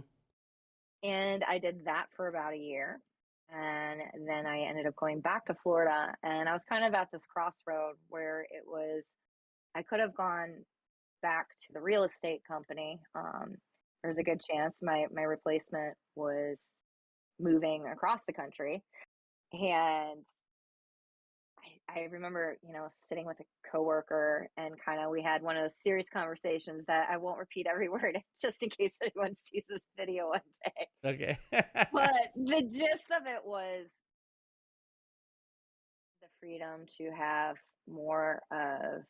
[SPEAKER 2] And I did that for about a year. And then I ended up going back to Florida. And I was kind of at this crossroad where it was, I could have gone back to the real estate company. There's a good chance my replacement was moving across the country. And I remember, sitting with a coworker and kind of we had one of those serious conversations that I won't repeat every word just in case anyone sees this video one day.
[SPEAKER 1] Okay.
[SPEAKER 2] But the gist of it was the freedom to have more of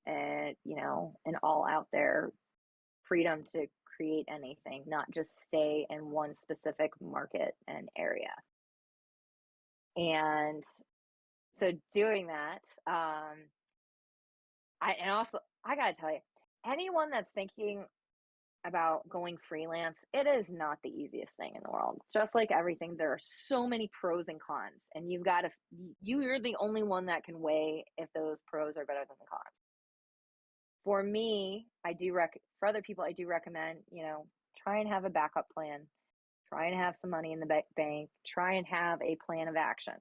[SPEAKER 2] an all out there freedom to create anything, not just stay in one specific market and area. And so doing that, I gotta tell you, anyone that's thinking about going freelance, it is not the easiest thing in the world. Just like everything, there are so many pros and cons, and you're the only one that can weigh if those pros are better than the cons. For me, for other people, I do recommend, try and have a backup plan, try and have some money in the bank, try and have a plan of action.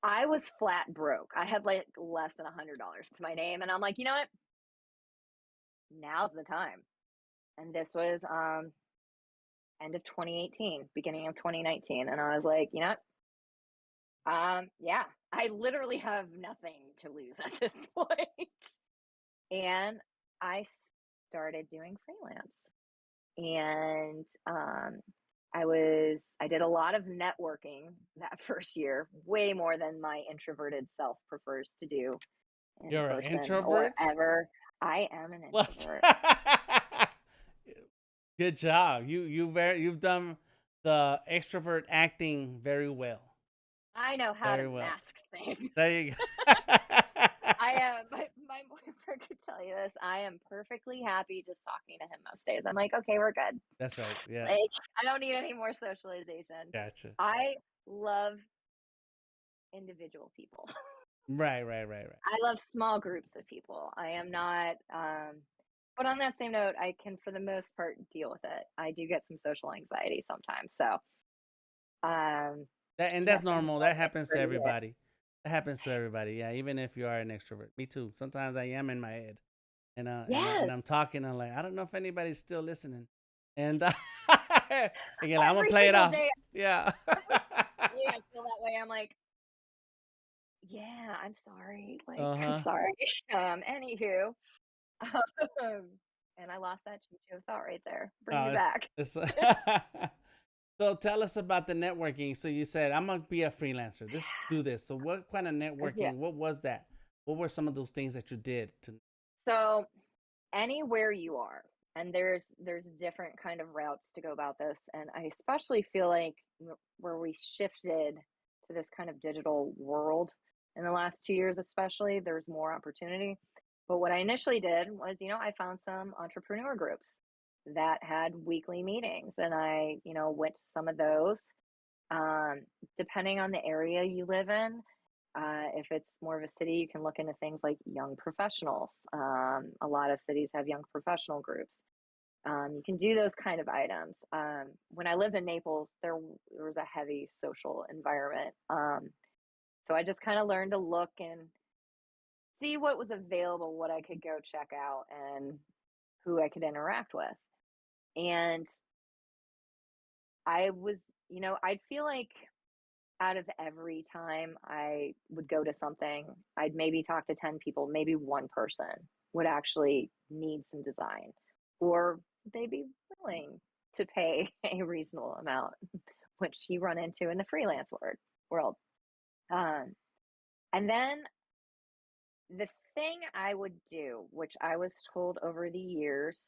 [SPEAKER 2] I was flat broke. I had like less than $100 to my name, and I'm like, you know what? Now's the time. And this was end of 2018, beginning of 2019, and I was like, you know what? Yeah, I literally have nothing to lose at this point. And I started doing freelance. And I did a lot of networking that first year, way more than my introverted self prefers to do in
[SPEAKER 1] You're an
[SPEAKER 2] person or
[SPEAKER 1] introvert?
[SPEAKER 2] ever. I am an
[SPEAKER 1] What?
[SPEAKER 2] introvert.
[SPEAKER 1] Good job. You've done the extrovert acting very well.
[SPEAKER 2] I know how to
[SPEAKER 1] Very well.
[SPEAKER 2] mask things.
[SPEAKER 1] There you go.
[SPEAKER 2] I am. My boyfriend could tell you this. I am perfectly happy just talking to him most days. I'm like, okay, we're good.
[SPEAKER 1] That's right. Yeah.
[SPEAKER 2] Like, I don't need any more socialization.
[SPEAKER 1] Gotcha.
[SPEAKER 2] I love individual people.
[SPEAKER 1] Right.
[SPEAKER 2] I love small groups of people. I am not, but on that same note, I can, for the most part, deal with it. I do get some social anxiety sometimes. So,
[SPEAKER 1] That's
[SPEAKER 2] yes, I'm
[SPEAKER 1] normal.
[SPEAKER 2] more
[SPEAKER 1] That happens to
[SPEAKER 2] introverted.
[SPEAKER 1] everybody. That happens to everybody. Yeah, even if you are an extrovert. Me too. Sometimes I am in my head, and
[SPEAKER 2] Yes,
[SPEAKER 1] I'm talking. I'm like, I don't know if anybody's still listening, and again, I'm gonna
[SPEAKER 2] every
[SPEAKER 1] play it
[SPEAKER 2] single
[SPEAKER 1] off.
[SPEAKER 2] day.
[SPEAKER 1] Yeah.
[SPEAKER 2] Yeah, I feel that way. I'm like, yeah, I'm sorry. Like, I'm
[SPEAKER 1] Uh-huh.
[SPEAKER 2] sorry. Anywho, and I lost that chain of thought right there. Bring me
[SPEAKER 1] Oh,
[SPEAKER 2] back.
[SPEAKER 1] it's So tell us about the networking. So you said I'm gonna be a freelancer. Let's do this. So what kind of
[SPEAKER 2] Yeah.
[SPEAKER 1] networking? What was that? What were some of those things that you did to?
[SPEAKER 2] So anywhere you are, and there's different kind of routes to go about this, and I especially feel like where we shifted to this kind of digital world in the last 2 years, especially, there's more opportunity. But what I initially did was, I found some entrepreneur groups that had weekly meetings, and I, went to some of those. Um, Depending on the area you live in, if it's more of a city, you can look into things like young professionals. A lot of cities have young professional groups. You can do those kind of items. When I lived in Naples, there was a heavy social environment. So I just kind of learned to look and see what was available, what I could go check out, and who I could interact with. And I was, I'd feel like out of every time I would go to something, I'd maybe talk to 10 people, maybe one person would actually need some design, or they'd be willing to pay a reasonable amount, which you run into in the freelance world. And then the thing I would do, which I was told over the years,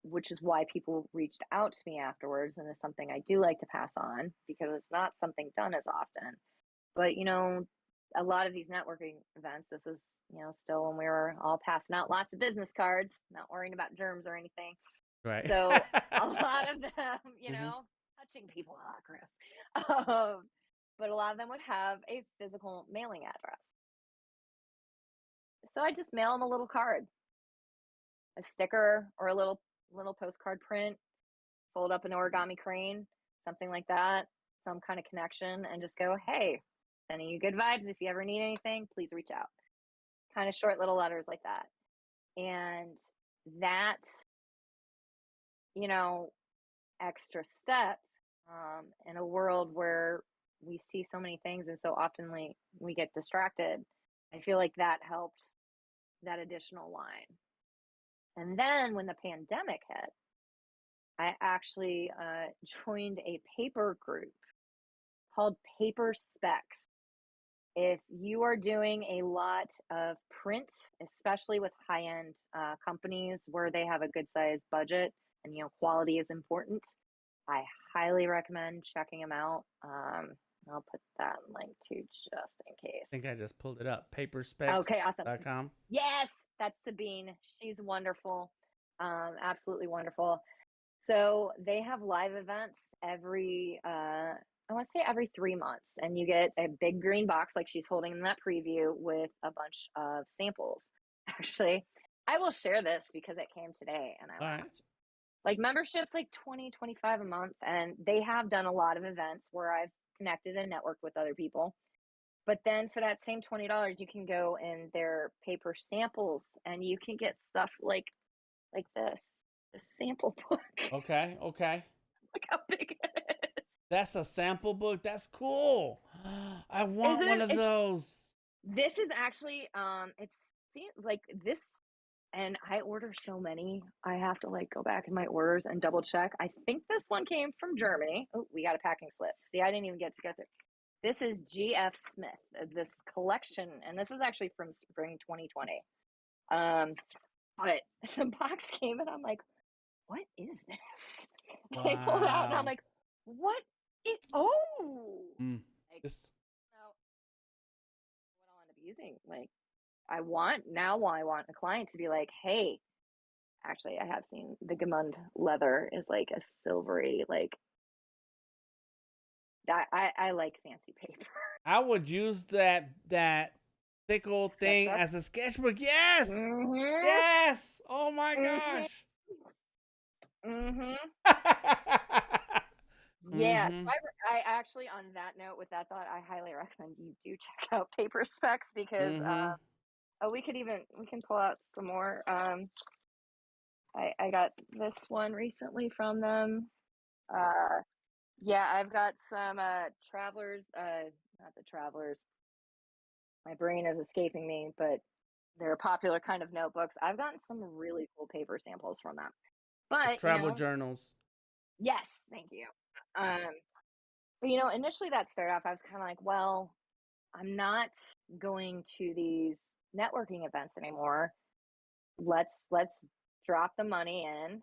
[SPEAKER 2] which is why people reached out to me afterwards, and is something I do like to pass on because it's not something done as often. But, you know, a lot of these networking events, this is, you know, still when we were all passing out lots of business cards, not worrying about germs or anything.
[SPEAKER 1] Right.
[SPEAKER 2] So a lot of them, you know, touching people, gross. But a lot of them would have a physical mailing address. So I just mail them a little card, a sticker, or a little postcard print, fold up an origami crane, something like that, some kind of connection, and just go, hey, sending you good vibes. If you ever need anything, please reach out. Kind of short little letters like that. And that, you know, extra step in a world where we see so many things and so often we get distracted, I feel like that helps that additional line. And then when the pandemic hit, I actually joined a paper group called Paper Specs. If you are doing a lot of print, especially with high-end companies where they have a good sized budget and, you know, quality is important, I highly recommend checking them out. I'll put that link to just in case.
[SPEAKER 1] I think I just pulled it up. Paperspecs.com.
[SPEAKER 2] Okay, awesome. Yes, that's Sabine. She's wonderful. Absolutely wonderful. So they have live events every, I want to say every 3 months, and you get a big green box like she's holding in that preview with a bunch of samples. Actually, I will share this because it came today and I laughed. Right. Like memberships like 20, 25 a month, and they have done a lot of events where I've connected and networked with other people. But then for that same $20, you can go in their paper samples and you can get stuff like this sample book.
[SPEAKER 1] Okay.
[SPEAKER 2] Look how big it is.
[SPEAKER 1] That's a sample book. That's cool. I want one of those.
[SPEAKER 2] This is actually it's like this, and I order so many. I have to like go back in my orders and double check. I think this one came from Germany. Oh, we got a packing slip. See, I didn't even get to go through. This is GF Smith, this collection, and this is actually from spring 2020. But the box came and I'm like, what is this? Wow. I pulled it out and I'm like, what is, like,
[SPEAKER 1] this.
[SPEAKER 2] what I'll end up using. Like, I want a client to be like, hey, actually, I have seen the Gemund leather is like a silvery, like, that I like fancy paper.
[SPEAKER 1] I would use that thick old thing as a sketchbook. Yes. Yes. Oh my gosh.
[SPEAKER 2] Yeah. So I actually, on that note, with that thought, I highly recommend you do check out Paper Specs because we can pull out some more. I got this one recently from them. Yeah, I've got some Travelers, not the Travelers. My brain is escaping me, but they're a popular kind of notebooks. I've gotten some really cool paper samples from them. But
[SPEAKER 1] travel journals.
[SPEAKER 2] Yes, thank you. But you know, initially that started off, I was kind of like, well, I'm not going to these networking events anymore. Let's drop the money in,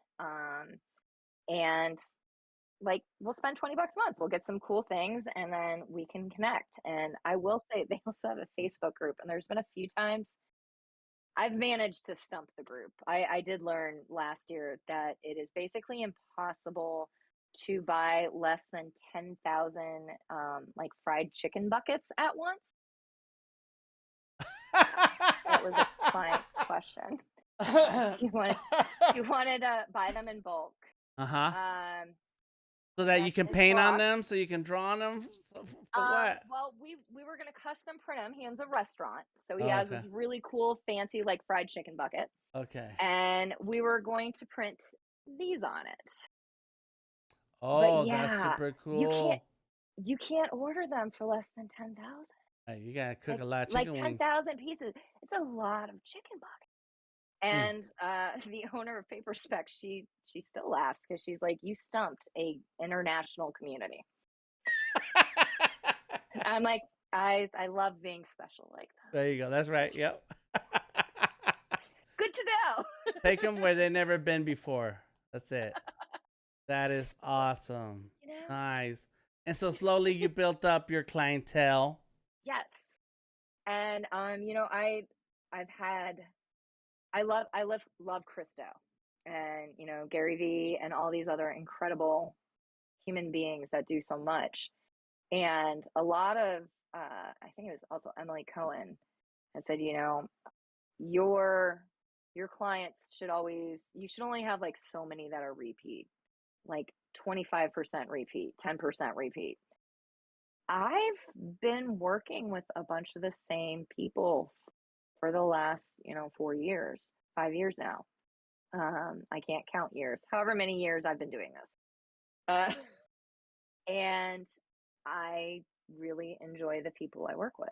[SPEAKER 2] and like we'll spend $20 a month. We'll get some cool things, and then we can connect. And I will say they also have a Facebook group, and there's been a few times I've managed to stump the group. I did learn last year that it is basically impossible to buy less than 10,000 like fried chicken buckets at once. That was a client question. You wanted to buy them in bulk.
[SPEAKER 1] So that you can paint on them, so you can draw on them. For what?
[SPEAKER 2] Well, we were gonna custom print him. He owns a restaurant, so he has this really cool, fancy like fried chicken bucket.
[SPEAKER 1] Okay.
[SPEAKER 2] And we were going to print these on it.
[SPEAKER 1] Oh, yeah, that's super cool.
[SPEAKER 2] You can't order them for less than 10,000.
[SPEAKER 1] Hey, you gotta cook a lot of chicken wings.
[SPEAKER 2] Like 10,000 pieces. It's a lot of chicken buckets. And the owner of Paper Spec, she still laughs because she's like, "You stumped a international community." I'm like, I love being special like that.
[SPEAKER 1] There you go. That's right. Yep.
[SPEAKER 2] Good to know.
[SPEAKER 1] Take them where they've never been before. That's it. That is awesome.
[SPEAKER 2] You know?
[SPEAKER 1] Nice. And so slowly you built up your clientele.
[SPEAKER 2] Yes. And you know, I love Christo and, you know, Gary Vee and all these other incredible human beings that do so much. And a lot of I think it was also Emily Cohen that said, you know, your clients should only have like so many that are repeat, like 25% repeat, 10% repeat. I've been working with a bunch of the same people for the last, you know, 4 years, 5 years now. I can't count years, however many years I've been doing this. And I really enjoy the people I work with.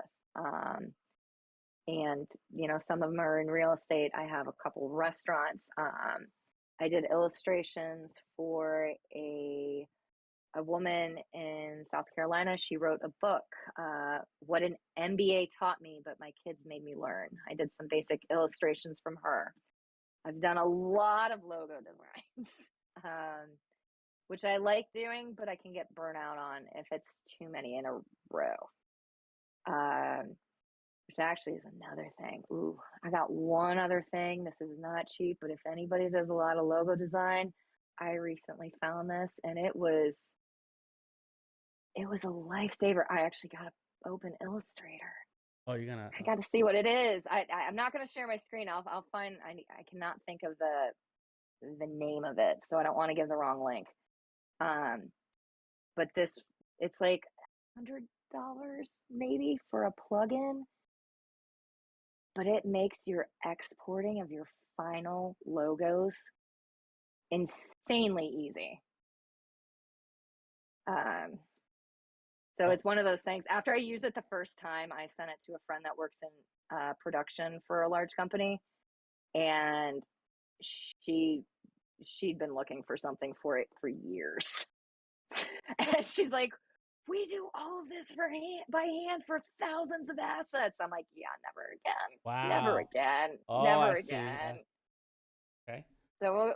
[SPEAKER 2] And, you know, some of them are in real estate. I have a couple of restaurants. I did illustrations for a woman in South Carolina. She wrote a book, What an MBA Taught Me, but my kids made me learn. I did some basic illustrations from her. I've done a lot of logo designs, which I like doing, but I can get burnout on if it's too many in a row, which actually is another thing. Ooh, I got one other thing. This is not cheap, but if anybody does a lot of logo design, I recently found this, and it was a lifesaver. I actually got to open Illustrator.
[SPEAKER 1] Oh, you're gonna.
[SPEAKER 2] I got to see what it is. I'm not going to share my screen. I'll find. I cannot think of the name of it, so I don't want to give the wrong link. But it's like $100 maybe for a plugin, but it makes your exporting of your final logos insanely easy. So it's one of those things. After I use it the first time, I sent it to a friend that works in production for a large company, and she'd been looking for something for it for years. And she's like, "We do all of this by hand for thousands of assets." I'm like, "Yeah, never again.
[SPEAKER 1] Wow.
[SPEAKER 2] Never again.
[SPEAKER 1] Oh,
[SPEAKER 2] never
[SPEAKER 1] I
[SPEAKER 2] again."
[SPEAKER 1] See. Okay.
[SPEAKER 2] So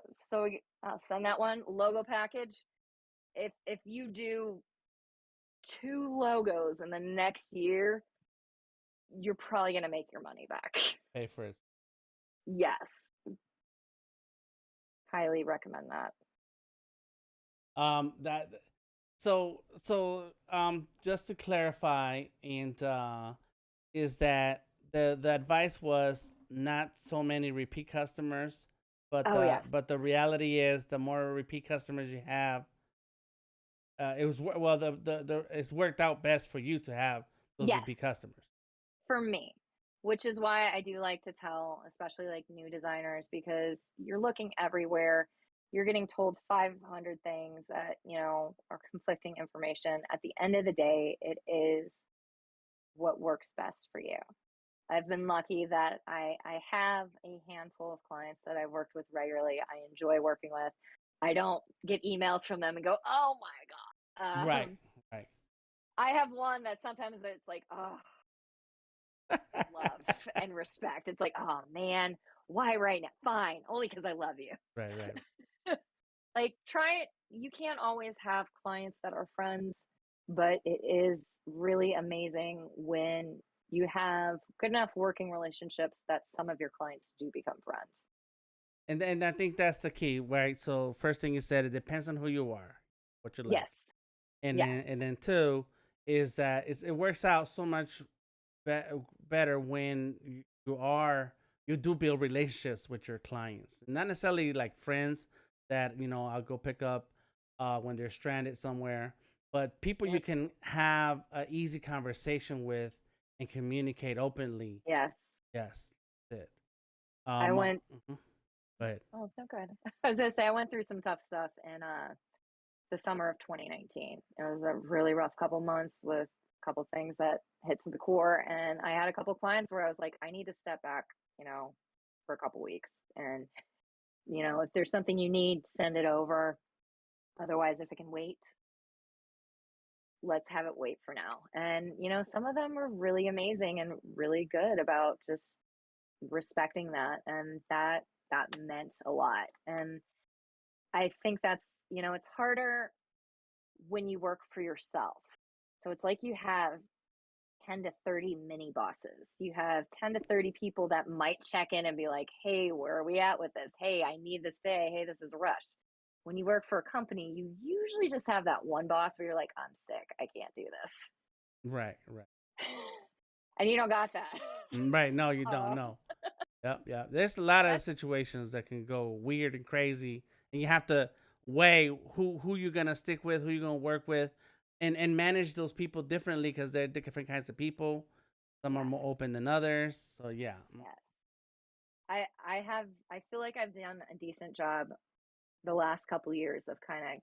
[SPEAKER 2] I'll send that one logo package. If you do 2 logos in the next year, you're probably going to make your money back.
[SPEAKER 1] Pay for it.
[SPEAKER 2] Yes. Highly recommend that.
[SPEAKER 1] Just to clarify, and is that the advice was not so many repeat customers, but
[SPEAKER 2] yes.
[SPEAKER 1] but the reality is the more repeat customers you have, it's worked out best for you to have those repeat customers.
[SPEAKER 2] For me, which is why I do like to tell, especially like new designers, because you're looking everywhere. You're getting told 500 things that, you know, are conflicting information. At the end of the day, it is what works best for you. I've been lucky that I have a handful of clients that I've worked with regularly. I enjoy working with. I don't get emails from them and go, "Oh my God."
[SPEAKER 1] Right.
[SPEAKER 2] I have one that sometimes it's like, oh, love and respect. It's like, "Oh man, why right now?" Fine, only because I love you.
[SPEAKER 1] Right.
[SPEAKER 2] Like, try it. You can't always have clients that are friends, but it is really amazing when you have good enough working relationships that some of your clients do become friends.
[SPEAKER 1] And I think that's the key, right? So first thing you said, it depends on who you are, what you like.
[SPEAKER 2] Yes.
[SPEAKER 1] And then two is that it works out so much better when you do build relationships with your clients, not necessarily like friends that, you know, I'll go pick up when they're stranded somewhere, but people you can have an easy conversation with and communicate openly.
[SPEAKER 2] Yes.
[SPEAKER 1] That's it.
[SPEAKER 2] I went.
[SPEAKER 1] Go ahead.
[SPEAKER 2] Oh, so good. I was gonna say I went through some tough stuff in the summer of 2019. It was a really rough couple months with a couple things that hit to the core, and I had a couple clients where I was like, I need to step back, you know, for a couple weeks. And, if there's something you need, send it over. Otherwise, if it can wait, let's have it wait for now. And, some of them were really amazing and really good about just respecting that. And that meant a lot. And I think that's, it's harder when you work for yourself. So it's like you have 10 to 30 mini bosses. You have 10 to 30 people that might check in and be like, hey, where are we at with this? Hey, I need this day. Hey, this is a rush. When you work for a company, you usually just have that one boss where you're like, I'm sick. I can't do this.
[SPEAKER 1] Right.
[SPEAKER 2] And you don't got that.
[SPEAKER 1] Right. No, you don't. No. Yep. There's a lot of situations that can go weird and crazy, and you have to weigh who you're gonna stick with, who you're gonna work with, and manage those people differently because they're different kinds of people. Some are more open than others. So yeah.
[SPEAKER 2] Yes. I feel like I've done a decent job the last couple years of kind of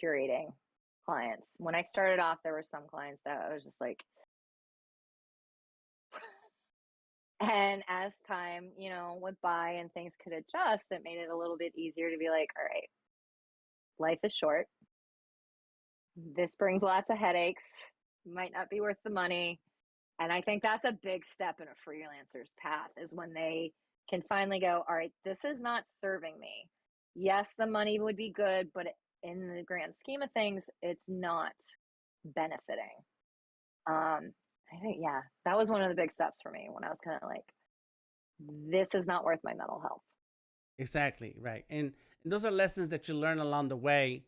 [SPEAKER 2] curating clients. When I started off, there were some clients that I was just like, and as time, went by and things could adjust, it made it a little bit easier to be like, all right, life is short. This brings lots of headaches, might not be worth the money. And I think that's a big step in a freelancer's path is when they can finally go, all right, this is not serving me. Yes, the money would be good, but in the grand scheme of things, it's not benefiting. I think, yeah, that was one of the big steps for me when I was kind of like, this is not worth my mental health.
[SPEAKER 1] Exactly. Right. And those are lessons that you learn along the way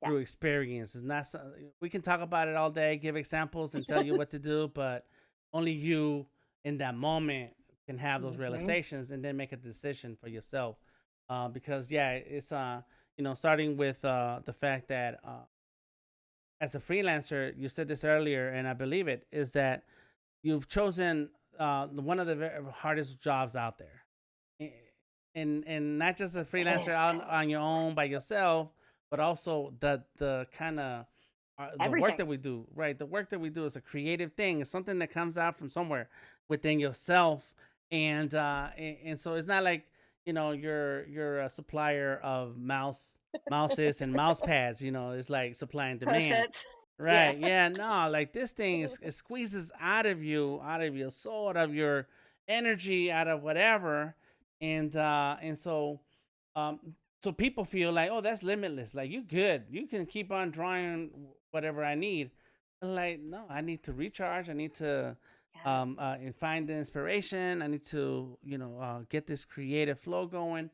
[SPEAKER 1] through experience. It's not we can talk about it all day, give examples, and tell you what to do, but only you in that moment can have those realizations and then make a decision for yourself. Because it's starting with the fact that as a freelancer, you said this earlier, and I believe it is that you've chosen one of the hardest jobs out there, and not just a freelancer out on your own by yourself, but also the kind of the work that we do, right? The work that we do is a creative thing. It's something that comes out from somewhere within yourself, and so it's not like you're a supplier of mouses and mouse pads. It's like supply and demand. Right. Yeah. No, like this thing it squeezes out of you, out of your soul, out of your energy, out of whatever. And so people feel like, oh, that's limitless. Like you good. You can keep on drawing whatever I need. Like, no, I need to recharge. I need to find the inspiration. I need to, get this creative flow going.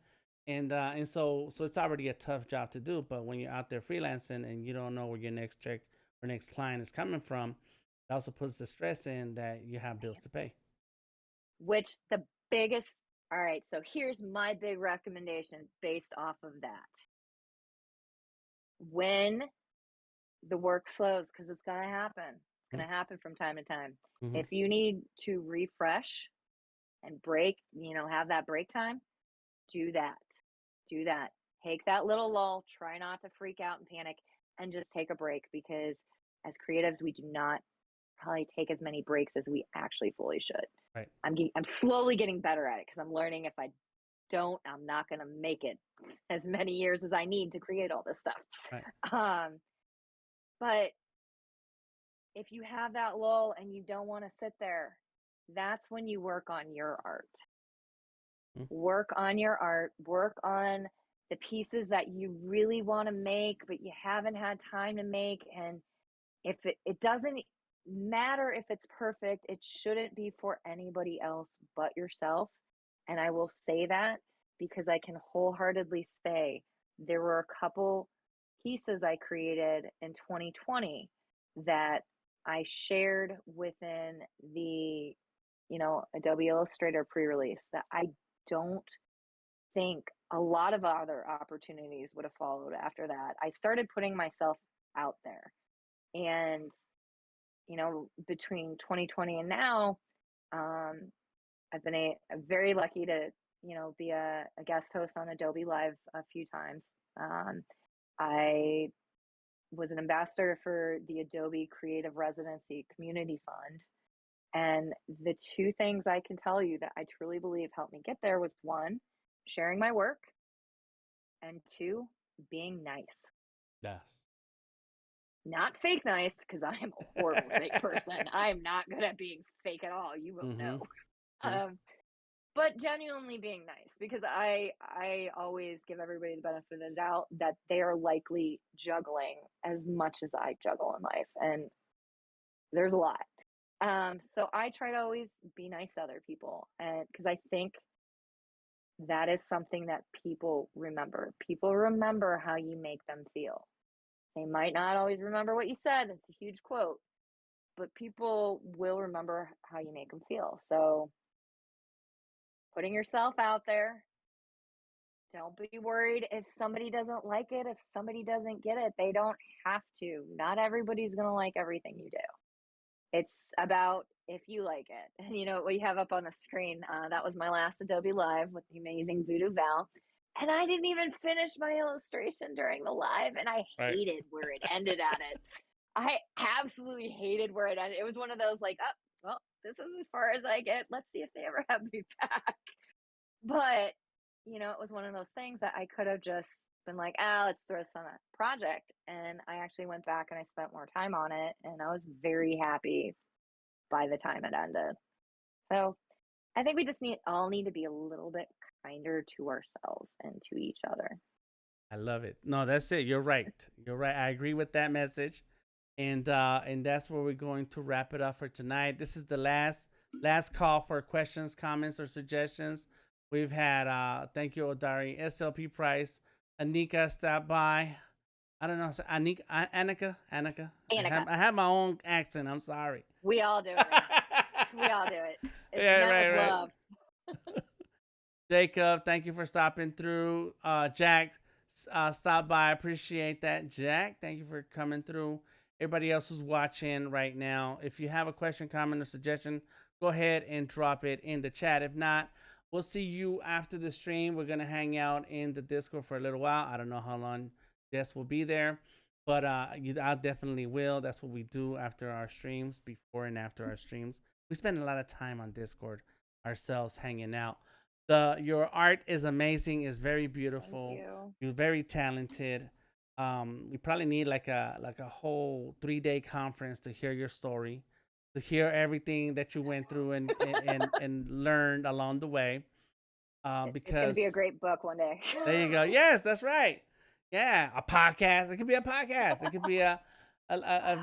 [SPEAKER 1] And so it's already a tough job to do. But when you're out there freelancing and you don't know where your next check or next client is coming from, it also puts the stress in that you have bills to pay.
[SPEAKER 2] Which the biggest, all right, so here's my big recommendation based off of that. When the work slows, because it's going to happen. It's going to happen from time to time. Mm-hmm. If you need to refresh and break, have that break time, do that. Do that. Take that little lull. Try not to freak out and panic and just take a break, because as creatives, we do not probably take as many breaks as we actually fully should.
[SPEAKER 1] Right.
[SPEAKER 2] I'm slowly getting better at it, because I'm learning if I don't, I'm not going to make it as many years as I need to create all this stuff.
[SPEAKER 1] Right.
[SPEAKER 2] But if you have that lull and you don't want to sit there, that's when you work on your art. Mm-hmm. Work on your art. Work on the pieces that you really want to make, but you haven't had time to make. And if it doesn't matter if it's perfect, it shouldn't be for anybody else but yourself. And I will say that because I can wholeheartedly say there were a couple pieces I created in 2020 that I shared within the, Adobe Illustrator pre-release that I don't think a lot of other opportunities would have followed after that. I started putting myself out there, and between 2020 and now, I've been very lucky to be a guest host on Adobe Live a few times. I was an ambassador for the Adobe Creative Residency Community Fund. And the two things I can tell you that I truly believe helped me get there was one, sharing my work, and two, being nice.
[SPEAKER 1] Yes.
[SPEAKER 2] Not fake nice, because I am a horrible fake person. I'm not good at being fake at all. You will know. But genuinely being nice, because I always give everybody the benefit of the doubt that they are likely juggling as much as I juggle in life, and there's a lot. So I try to always be nice to other people, and because I think that is something that people remember. People remember how you make them feel. They might not always remember what you said. It's a huge quote, but people will remember how you make them feel. So putting yourself out there. Don't be worried if somebody doesn't like it, if somebody doesn't get it. They don't have to. Not everybody's going to like everything you do. It's about if you like it. And you know what you have up on the screen? That was my last Adobe Live with the amazing Voodoo Val. And I didn't even finish my illustration during the live, and I hated where it ended at it. I absolutely hated where it ended. It was one of those like, oh, well, this is as far as I get. Let's see if they ever have me back. But, you know, it was one of those things that I could have just been like, let's throw some project. And I actually went back and I spent more time on it, and I was very happy by the time it ended. So I think we just all need to be a little bit kinder to ourselves and to each other.
[SPEAKER 1] I love it. No, that's it. You're right. You're right. I agree with that message. And that's where we're going to wrap it up for tonight. This is the last call for questions, comments, or suggestions. We've had thank you, Odari, SLP Price, Anika stopped by. I don't know, Annika. I have my own accent. I'm sorry.
[SPEAKER 2] We all do it. We all do it. It's right. Love.
[SPEAKER 1] Jacob, thank you for stopping through. Jack stopped by. Appreciate that. Jack, thank you for coming through. Everybody else who's watching right now, if you have a question, comment, or suggestion, go ahead and drop it in the chat. If not, we'll see you after the stream. We're going to hang out in the Discord for a little while. I don't know how long Jess will be there, but I definitely will. That's what we do after our streams, before and after our streams. We spend a lot of time on Discord ourselves hanging out. Your art is amazing. It's very beautiful.
[SPEAKER 2] Thank you.
[SPEAKER 1] You're very talented. We probably need like a whole 3-day conference to hear your story, to hear everything that you went through and learned along the way. Because
[SPEAKER 2] it's gonna be a great book one day.
[SPEAKER 1] There you go. Yes, that's right. Yeah, a podcast. It could be a podcast. It could be a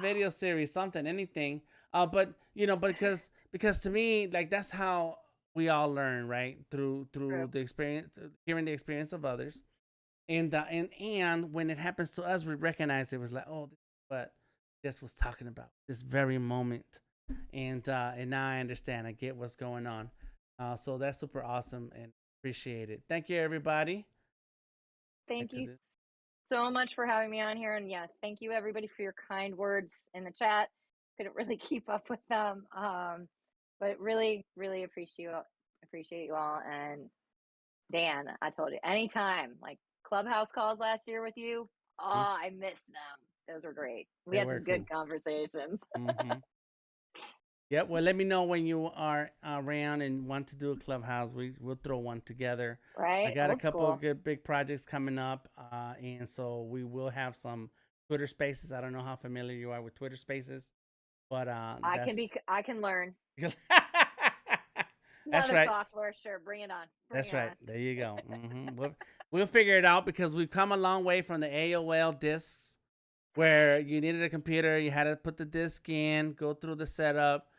[SPEAKER 1] video series, something, anything. But you know, because to me, like, that's how we all learn, right? Through the experience, hearing the experience of others. And when it happens to us, we recognize it was like, oh, this is what Jess was talking about, this very moment. And now I understand. I get what's going on. So that's super awesome and appreciate it. Thank you, everybody.
[SPEAKER 2] Thank you so much for having me on here. And yeah, thank you everybody for your kind words in the chat. Couldn't really keep up with them. But really, really appreciate you all. And Dan, I told you, anytime, like Clubhouse calls last year with you, I missed them. Those were great. We had some good conversations.
[SPEAKER 1] Yep. Well, let me know when you are around and want to do a Clubhouse. We'll throw one together.
[SPEAKER 2] Right.
[SPEAKER 1] I got a couple of good big projects coming up, and so we will have some Twitter Spaces. I don't know how familiar you are with Twitter Spaces, but
[SPEAKER 2] I can learn.
[SPEAKER 1] That's right.
[SPEAKER 2] Software, sure. Bring it on.
[SPEAKER 1] That's right. There you go. We'll figure it out, because we've come a long way from the AOL discs, where you needed a computer, you had to put the disc in, go through the setup,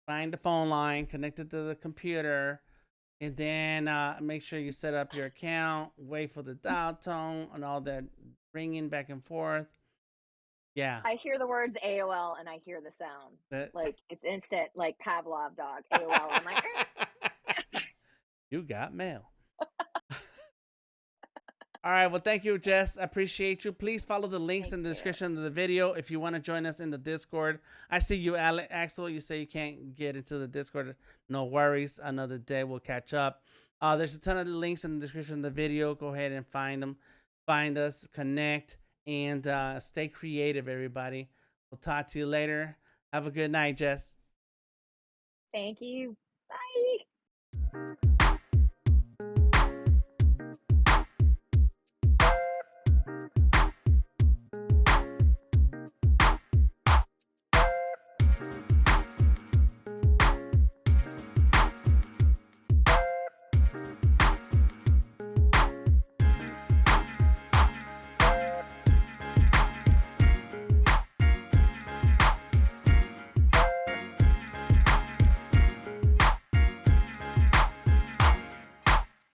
[SPEAKER 1] find the phone line, connect it to the computer, and then make sure you set up your account, wait for the dial tone and all that ringing back and forth. Yeah.
[SPEAKER 2] I hear the words AOL and I hear the sound. Like, it's instant, like Pavlov dog. AOL. I'm like,
[SPEAKER 1] you got mail. All right. Well, thank you, Jess. I appreciate you. Please follow the links in the description of the video if you want to join us in the Discord. I see you, Axel. You say you can't get into the Discord. No worries. Another day we'll catch up. There's a ton of links in the description of the video. Go ahead and find them. Find us, connect, and stay creative, everybody. We'll talk to you later. Have a good night, Jess.
[SPEAKER 2] Thank you. Bye.